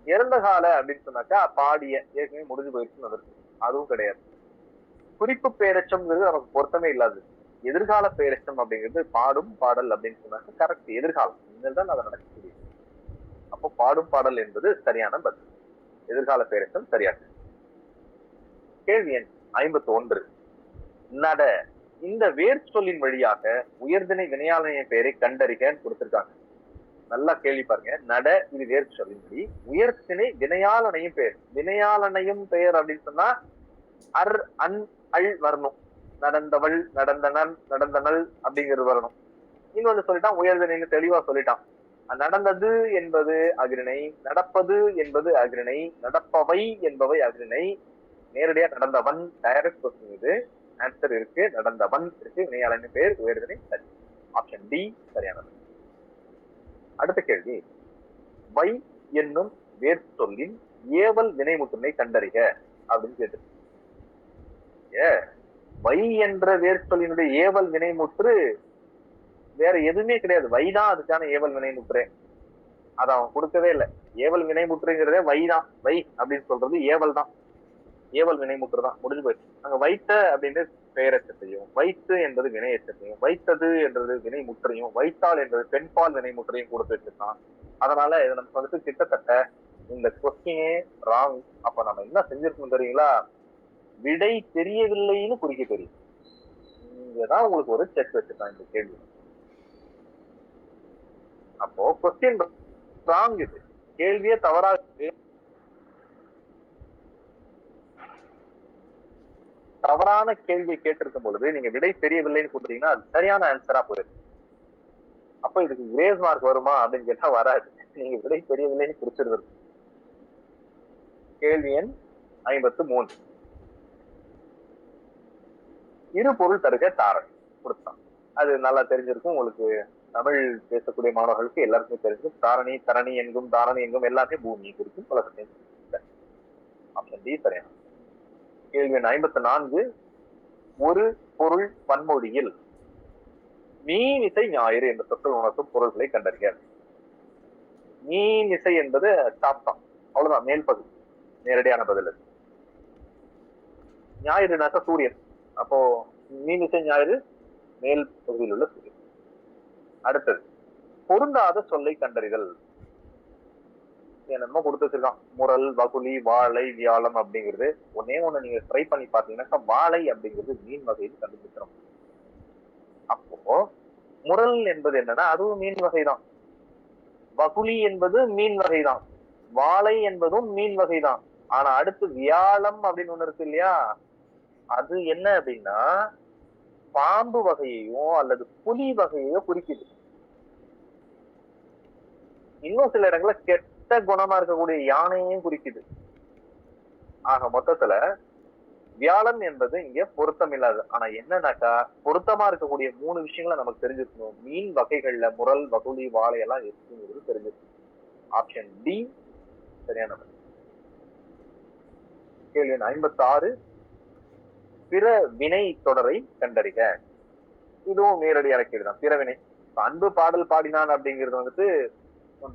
இறந்த கால அப்படின்னு சொன்னாக்கா பாடிய ஏற்கனவே முடிஞ்சு போயிருச்சுன்னு வந்திருக்கு, அதுவும் கிடையாது. குறிப்பு பெயரச்சம்ங்கிறது நமக்கு பொருத்தமே இல்லாது. எதிர்கால பெயரச்சம் அப்படிங்கிறது பாடும் பாடல் அப்படின்னு சொன்னாக்க கரெக்ட், எதிர்காலம் இனிமேல் தான் அதை நடக்கக்கூடிய. அப்போ பாடும் பாடல் என்பது சரியான பதில். எதிர்கால பெயரச்சம் சரியாக. கேள்வி எண் 51. நட இந்த வேர் சொல்லின் வழியாக உயர்திணை வினையாளனின் பெயரை கண்டறிகன்னு கொடுத்திருக்காங்க. நல்லா கேள்வி பாருங்க. நட இது வேர் சொல்லின்படி உயர்திணை வினையாளனையும் பெயர். வினையாளனையும் பெயர் அப்படின்னு சொன்னா அர் அன் அள் வரணும். நடந்தவள், நடந்தனன், நடந்தனள் அப்படிங்கிறது வரணும். இன்னொன்னு சொல்லிட்டான், உயர்திணைன்னு தெளிவா சொல்லிட்டான். நடந்தது என்பது அகிரிணை, நடப்பது என்பது அகிரிணை, நடப்பவை என்பவை அகிரிணை. நேரடியா நடந்தவன் டைரக்ட் கொஸ்டின் இது. ஆன்சர் இருக்கு, நடந்தவன் இருக்கு, வினையாளனின் பெயர் உயர்திணை சரி. ஆப்ஷன் டி சரியானது. அடுத்த கேள்வி, வை என்னும் வேர் சொல்லின் ஏவல் வினைமுற்றினை கண்டறிக அப்படின்னு கேட்டு. வை என்ற வேர் சொல்லினுடைய ஏவல் வினைமுற்று வேற எதுவுமே கிடையாது. வைதான் அதுக்கான ஏவல் வினைமுற்றே. அதை அவன் கொடுக்கவே இல்லை. ஏவல் வினைமுற்றுங்கிறதே வைதான். வை அப்படின்னு சொல்றது ஏவல் தான், ஏவல் வினைமுற்று தான், முடிஞ்சு போயிடுச்சு. அங்க வைத்த அப்படின்றது பெயரச்சத்தையும், வைத்து என்பது வினையச்சத்தையும், வைத்தது என்றது வினைமுற்றையும், வைத்தாள் என்றது பெண்பால் வினைமுற்றையும் கொடுத்து வச்சிருக்கான். அதனால இதை நமக்கு வந்துட்டு கிட்டத்தட்ட இந்த கொஸ்டினே ராங். அப்ப நம்ம என்ன செஞ்சிருக்கோம் தெரியுங்களா? விடை தெரியவில்லைன்னு குறிக்க தெரியும். இங்கதான் உங்களுக்கு ஒரு செக் வச்சிருக்கான் இந்த கேள்வி. அப்போ கொஸ்டின் ராங், இது கேள்வியே தவறாக தவறான கேள்வியை கேட்டிருக்கும் பொழுது நீங்க விடை தெரியவில்லைன்னு கொடுத்தீங்கன்னா அது சரியான ஆன்சரா போயிருக்கு. அப்போ இதுக்கு கிரேஸ் மார்க் வருமா அப்படின்னு கேட்டா வராது. நீங்க விடை தெரியவில்லைன்னு குறிச்சிருது. கேள்வி எண் 53. இரு பொருள் தருக தாரணி கொடுத்தான். அது நல்லா தெரிஞ்சிருக்கும் உங்களுக்கு. தமிழ் பேசக்கூடிய மாணவர்களுக்கு எல்லாருக்குமே தெரிஞ்சிருக்கும். தாரணி, தரணி என்கும், தாரணி என்கும் எல்லாமே பூமியை குறிக்கும். ஆப்ஷன் டி சரியான. கேள்வி எண் 54. ஒரு பொருள் பன்மொழியில் மீனிசை ஞாயிறு என்ற சொற்கள் உணர்த்தும் பொருள்களை கண்டறிக. மீனிசை என்பது சாப்தான், அவ்வளவுதான், மேல் பகுதி. நேரடியான பதில். ஞாயிறுனாக்கா சூரியன். அப்போ மீனிசை ஞாயிறு மேல் பகுதியில் உள்ள சூரியன். அடுத்தது பொருந்தாத சொல்லை கண்டறிதல். என்னமோ கொடுத்து வச்சிருக்கான், முரல், வகுளி, வாழை, வியாழம் அப்படிங்கிறது. ஒன்னே ஒண்ணு நீங்க ட்ரை பண்ணி பாத்தீங்கன்னாக்கா வாழை அப்படிங்கிறது மீன் வகையில் கண்டுபிடிக்கிறோம். அப்போ முரல் என்பது என்னன்னா அதுவும் மீன் வகைதான், வகுளி என்பது மீன் வகைதான், வாழை என்பதும் மீன் வகைதான். ஆனா அடுத்து வியாழம் அப்படின்னு ஒண்ணு இருக்கு இல்லையா, அது என்ன அப்படின்னா பாம்பு வகையையோ அல்லது புலி வகையையோ குறிக்குது. இன்னும் சில இடங்கள்ல கெட்ட குணமா இருக்கக்கூடிய யானையையும் குறிக்குது. ஆக மொத்தத்துல வியாழன் என்பது இங்க பொருத்தம் இல்லாது. ஆனா என்னன்னாக்கா பொருத்தமா இருக்கக்கூடிய 3 விஷயங்களை நமக்கு தெரிஞ்சிருக்கணும். மீன் வகைகள்ல முரல், வகுளி, வாழை எல்லாம் இருக்குங்கிறது தெரிஞ்சிருக்கணும். ஆப்ஷன் டி சரியானது. கேள்வி 56. பிற வினை தொடரை கண்டறிக. இதுவும் நேரடியான கேள்விதான். பிறவினை. அன்பு பாடல் பாடினான் அப்படிங்கிறது வந்துட்டு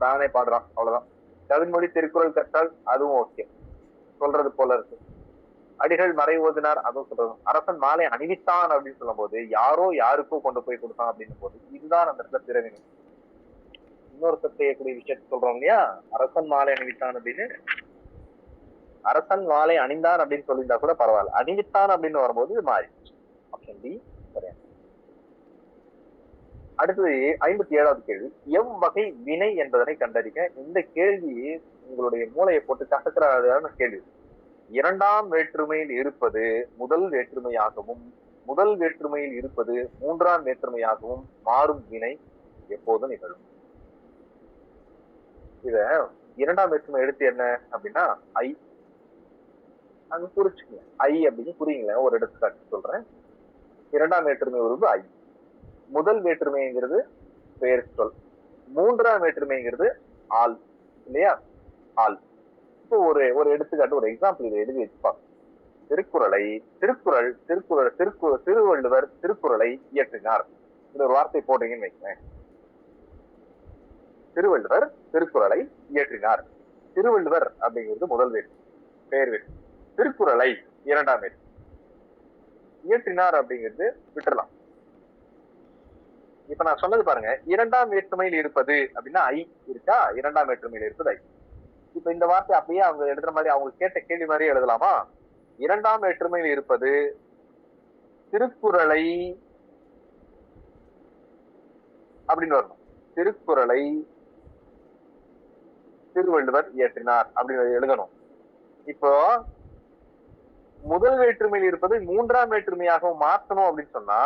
தானே பாடுறான், அவ்வளவுதான். கவின்மொழி திருக்குறள் கற்றால் அதுவும் ஓகே, சொல்றது போல இருக்கு. அடிகள் மறை ஓதினார் அதுவும் சொல்றோம். அரசன் மாலை அணிவித்தான் அப்படின்னு சொல்லும் போது யாரோ யாருக்கோ கொண்டு போய் கொடுத்தான் அப்படின்னும் போது இதுதான் அந்த இடத்துல பிறவினை. இன்னொருத்தர் செய்யக்கூடிய விஷயத்த சொல்றோம் இல்லையா, அரசன் மாலை அணிவித்தான் அப்படின்னு. அரசன் மாலை அணிந்தான் அப்படின்னு சொல்லியிருந்தா கூட பரவாயில்ல, அணிவித்தான் அப்படின்னு வரும்போது இது மாறி. ஆப்ஷன் டி சரியா. அடுத்தது 57வது கேள்வி, எவ்வகை வினை என்பதனை கண்டறிக. இந்த கேள்வி உங்களுடைய மூளையை போட்டு கசக்கிறான கேள்வி. இரண்டாம் வேற்றுமையில் இருப்பது முதல் வேற்றுமையாகவும் முதல் வேற்றுமையில் இருப்பது மூன்றாம் வேற்றுமையாகவும் மாறும் வினை எப்போது நிகழும்? இத இரண்டாம் வேற்றுமை எடுத்து என்ன அப்படின்னா ஐ. அங்க குறிச்சுக்கங்க, ஐ அப்படின்னு புரியுங்களேன். ஒரு எடுத்துக்காட்டு சொல்றேன். இரண்டாம் வேற்றுமை உருவு ஐ. முதல் வேற்றுமைங்கிறது பெயர் சொல், மூன்றாம் வேற்றுமைங்கிறது ஆள் இல்லையா, ஆள். இப்போ ஒரு எடுத்துக்காட்டு, ஒரு எக்ஸாம்பிள் இதை எழுதி வச்சுப்பாங்க. திருவள்ளுவர் திருக்குறளை இயற்றினார். இந்த ஒரு வார்த்தை போட்டீங்கன்னு வைக்கிறேன். திருவள்ளுவர் திருக்குறளை இயற்றினார். திருவள்ளுவர் அப்படிங்கிறது முதல் வேற்று, பெயர் வேற்று. திருக்குறளை இரண்டாம் வேற்று. இயற்றினார் அப்படிங்கிறது விட்டுறலாம். இப்ப நான் சொன்னது பாருங்க, இரண்டாம் வேற்றுமையில் இருப்பது அப்படின்னா ஐ இருக்கா, இரண்டாம் வேற்றுமையில் இருப்பது ஐ. இப்ப இந்த வார்த்தை அப்படியே அவங்க எழுதுற மாதிரி, அவங்க கேட்ட கேள்வி மாதிரியே எழுதலாமா? இரண்டாம் வேற்றுமையில் இருப்பது திருக்குறளை அப்படின்னு வரணும். திருக்குறளை திருவள்ளுவர் இயற்றினார் அப்படின்னு எழுதணும். இப்போ முதல் வேற்றுமையில் இருப்பது மூன்றாம் வேற்றுமையாக மாற்றணும் அப்படின்னு சொன்னா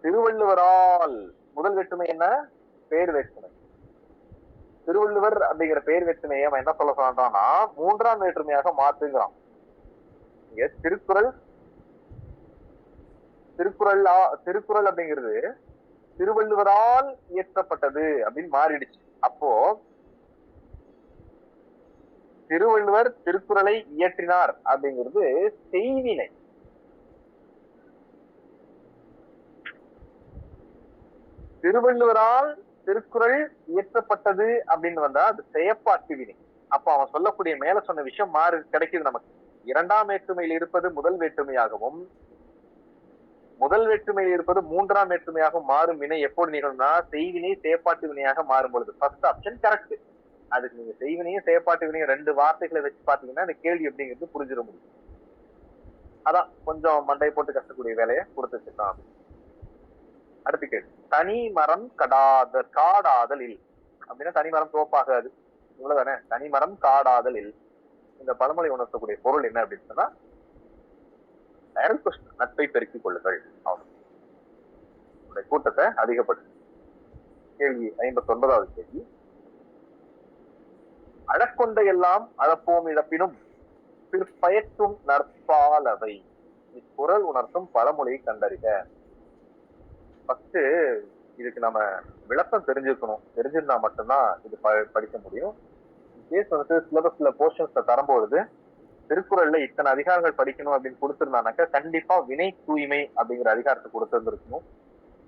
திருவள்ளுவரால், முதல் வேற்றுமை என்ன, பெயர் வேற்றுமை. திருவள்ளுவர் அப்படிங்கிற பெயர் வேற்றுமையை அவன் என்ன சொல்ல சொல்றான்னா மூன்றாம் வேற்றுமையாக மாத்துங்கிறான். இங்க திருக்குறள் அப்படிங்கிறது திருவள்ளுவரால் இயற்றப்பட்டது அப்படின்னு மாறிடுச்சு. அப்போ திருவள்ளுவர் திருக்குறளை இயற்றினார் அப்படிங்கிறது செய்வினை. திருவள்ளுவரால் திருக்குறள் இயற்றப்பட்டது அப்படின்னு வந்தா அது செயற்பாட்டு வினை. அப்ப அவன் சொல்லக்கூடிய மேல சொன்ன விஷயம் மாறு கிடைக்குது நமக்கு. இரண்டாம் வேற்றுமையில் இருப்பது முதல் வேற்றுமையாகவும் முதல் வேற்றுமையில் இருப்பது மூன்றாம் வேற்றுமையாகவும் மாறும் வினை எப்போது நிகழும்னா செய்வினை செயற்பாட்டு வினையாக மாறும் பொழுது. First option correct. அதுக்கு நீங்க செய்வினையும் செயற்பாட்டு வினையும் ரெண்டு வார்த்தைகளை வச்சு பாத்தீங்கன்னா இந்த கேள்வி அப்படிங்கிறது புரிஞ்சிட முடியும். அதான் கொஞ்சம் மண்டை போட்டு கஷ்டக்கூடிய வேலையை கொடுத்து வச்சுக்கலாம். அடுத்த கேள்வி, தனி மரம் காடாதல் இல் அப்படின்னா தனி மரம் தோப்பாகாது, இவ்வளவுதானே. தனி மரம் காடாதல் இல் இந்த பழமொழி உணர்த்தக்கூடிய பொருள் என்ன அப்படின்னு சொன்னா நட்பை பெருக்கிக் கொள்ளுங்கள், கூட்டத்தை அதிகப்படுத்து. கேள்வி 59வது கேள்வி, அழக்கொண்ட எல்லாம் அழப்போம் இழப்பினும் பிற்பயற்றும் நற்பாலவை இக்குறள் உணர்த்தும் பழமொழியை கண்டறிக. ஃபர்ஸ்ட் இதுக்கு நம்ம விளக்கம் தெரிஞ்சிருக்கணும். தெரிஞ்சிருந்தா மட்டும்தான் இது படிக்க முடியும். கேஸ் வந்து சிலபஸ்ல போர்ஷன்ஸ்ல தரும்பொழுது திருக்குறள்ல இத்தனை அதிகாரங்கள் படிக்கணும் அப்படின்னு கொடுத்திருந்தானாக்கா கண்டிப்பா வினை தூய்மை அப்படிங்கிற அதிகாரத்தை கொடுத்திருந்திருக்கணும்.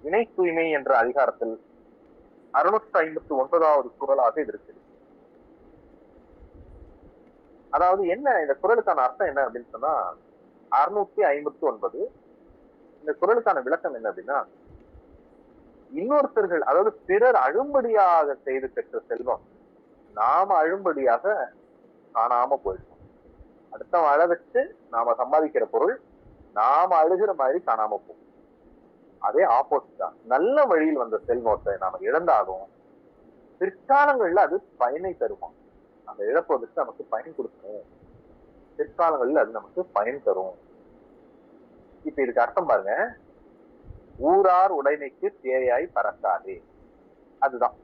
வினை தூய்மை என்ற அதிகாரத்தில் 659வது குறளாக இது இருக்கு. அதாவது என்ன இந்த குறளுக்கான அர்த்தம் என்ன அப்படின்னு சொன்னா 659 இந்த குறளுக்கான விளக்கம் என்ன அப்படின்னா, இன்னொருத்தர்கள் அதாவது பிறர் அழும்படியாக செய்து பெற்ற செல்வம் நாம அழும்படியாக காணாம போயிடும். அடுத்தவன் அழ வச்சு நாம சம்பாதிக்கிற பொருள் நாம அழுகிற மாதிரி காணாம போகும். அதே ஆப்போசிட்டா நல்ல வழியில் வந்த செல்வத்தை நாம இழந்தாலும் பிற்காலங்கள்ல அது பயனை தருமா. அந்த இழப்பதற்கு நமக்கு பயன் கொடுக்கணும், பிற்காலங்கள்ல அது நமக்கு பயன் தரும். இப்ப இதுக்கு அர்த்தம் பாருங்க, ஊரார் உடைமைக்கு தேயாய் பறக்காதே. அதுதான்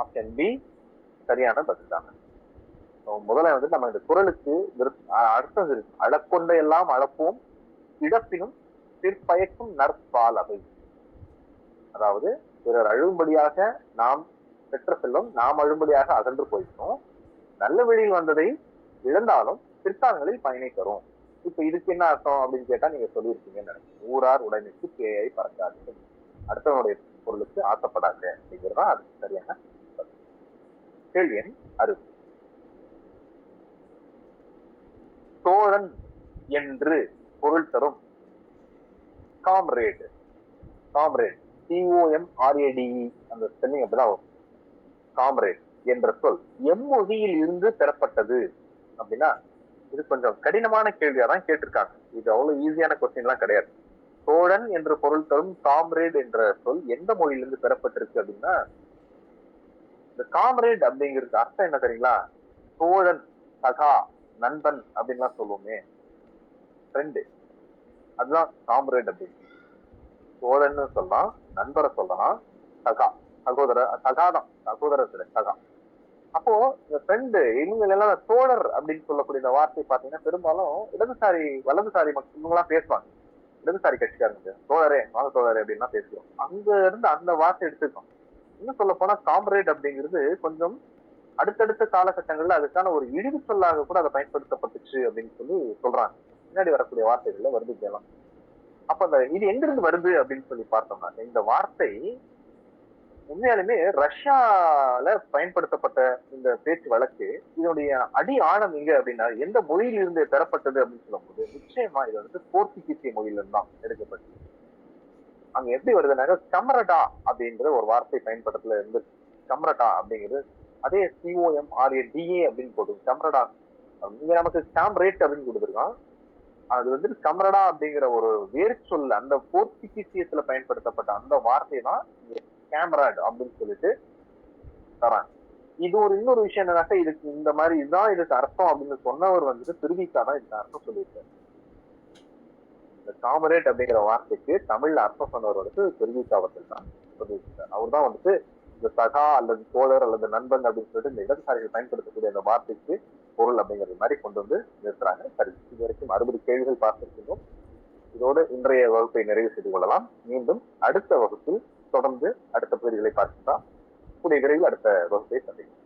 ஆப்ஷன் பி சரியான பதில் தாங்க. முதல்ல வந்து நம்ம இந்த குறளுக்கு அர்த்தம் இருக்கு. அழக்கொண்ட எல்லாம் அழப்போம் இழப்பினும் பிற்பயக்கும் நற்பாலவை. அதாவது பிறர் அழும்படியாக நாம் பெற்ற செல்வம் நாம் அழும்படியாக அகன்று போயிட்டோம், நல்ல வழியில் வந்ததை இழந்தாலும் பிற்காலங்களில் பயனை தரும். இப்ப இதுக்கு என்ன அர்த்தம் அப்படின்னு கேட்டா நீங்க சொல்லியிருக்கீங்கன்னு நினைக்கிறேன். ஊரார் உடைமைக்கு பேயை பறக்காது, அடுத்தவனுடைய பொருளுக்கு ஆசைப்படாது அப்படிங்கிறதா அது சரியான கேள்வி எண் 60. தோழன் என்று பொருள் தரும் காம்ரேட். காம்ரேட், COMRADE, அந்த ஸ்பெல்லிங் அப்படிதான் வரும். காம்ரேட் என்ற சொல் எம்மொழியில் இருந்து பெறப்பட்டது அப்படின்னா, இது கொஞ்சம் கடினமான கேள்வியா தான் கேட்டிருக்காங்க. இது அவ்வளவு ஈஸியான கொஸ்டின் எல்லாம் கிடையாது. தோழன் என்று பொருள் தரும் காம்ரேட் என்ற சொல் எந்த மொழியிலிருந்து பெறப்பட்டிருக்கு அப்படின்னா, இந்த காம்ரேட் அப்படிங்கிறது அர்த்தம் என்ன தெரியுங்களா? தோழன், சகா, நண்பன் அப்படின்லாம் சொல்லுவோமே, ஃப்ரெண்டு, அதுதான் காம்ரேட் அப்படின்னு. தோழன்னு சொல்லலாம், நண்பரை சொல்லலாம், சகா, சகாதான், சகோதரத்துல சகா. அப்போ இந்த ஃப்ரெண்டு இவங்க எல்லாம் தோழர் அப்படின்னு சொல்லக்கூடிய இந்த வார்த்தை பாத்தீங்கன்னா பெரும்பாலும் வலதுசாரி மக்கள் பேசுவாங்க. இடதுசாரி கட்சிக்காரங்க தோழரே, வாங்க தோழரே அப்படின்னா பேசுவோம். அங்க இருந்து அந்த வார்த்தை எடுத்துக்கணும். இன்னும் சொல்ல போனா காம்ரேட் அப்படிங்கிறது கொஞ்சம் அடுத்தடுத்த காலகட்டங்கள்ல அதுக்கான ஒரு இழிவு சொல்லாக கூட அதை பயன்படுத்தப்பட்டுச்சு அப்படின்னு சொல்லி சொல்றாங்க. பின்னாடி வரக்கூடிய வார்த்தைகள்ல வருது கேலாம். அப்ப அந்த இது எங்கிருந்து வருது அப்படின்னு சொல்லி பார்த்தோம்னா, இந்த வார்த்தை உண்மையாலுமே ரஷ்யால பயன்படுத்தப்பட்ட இந்த பேச்சு வழக்கு, இதனுடைய அடி ஆழம் எங்க அப்படின்னா எந்த மொழியிலிருந்து பெறப்பட்டது அப்படின்னு சொல்லும்போது நிச்சயமா இது வந்து போர்த்துகீசிய மொழியிலிருந்து தான் எடுக்கப்பட்டது. அங்க எப்படி வருதுனாக்க கமரடா அப்படிங்கிற ஒரு வார்த்தை பயன்படுத்தல இருந்து, கமரடா அப்படிங்கிறது அதே COMRADA அப்படின்னு போட்டு கமரடா. இங்க நமக்கு காம்ரேட் அப்படின்னு கொடுத்துருக்கான். அது வந்து கமரடா அப்படிங்கிற ஒரு வேறு சொல், அந்த போர்த்துகீசியத்துல பயன்படுத்தப்பட்ட அந்த வார்த்தை தான் கேமராட் அப்படின்னு சொல்லிட்டு தராங்க. இது ஒரு இன்னொரு விஷயம் என்னன்னாக்கா, இதுக்கு இந்த மாதிரி இதுதான் இதுக்கு அர்த்தம் அப்படின்னு சொன்னவர் வந்துட்டு திருவிக்காதான் இதுக்கு அர்த்தம் சொல்லியிருக்காரு. இந்த காமரேட் அப்படிங்கிற வார்த்தைக்கு தமிழ்ல அர்த்தம் சொன்னவர் வந்துட்டு திருவிக்கா அவர்கள் தான் சொல்லியிருக்காரு. அவர் தான் வந்துட்டு இந்த சகா அல்லது தோழர் அல்லது நண்பன் அப்படின்னு சொல்லிட்டு இந்த இடதுசாரிகள் பயன்படுத்தக்கூடிய அந்த வார்த்தைக்கு பொருள் அப்படிங்கிறது மாதிரி கொண்டு வந்து நிறுத்துறாங்க. சரி, இது வரைக்கும் 60 கேள்விகள் பார்த்திருக்கோம். இதோடு இன்றைய வகுப்பை நிறைவு செய்து கொள்ளலாம். மீண்டும் அடுத்த வகுப்பில் தொடர்ந்து அடுத்த பகுதிகளை பார்க்கலாம். கூடிய விரைவில் அடுத்த வகுப்பை சந்திக்கும்.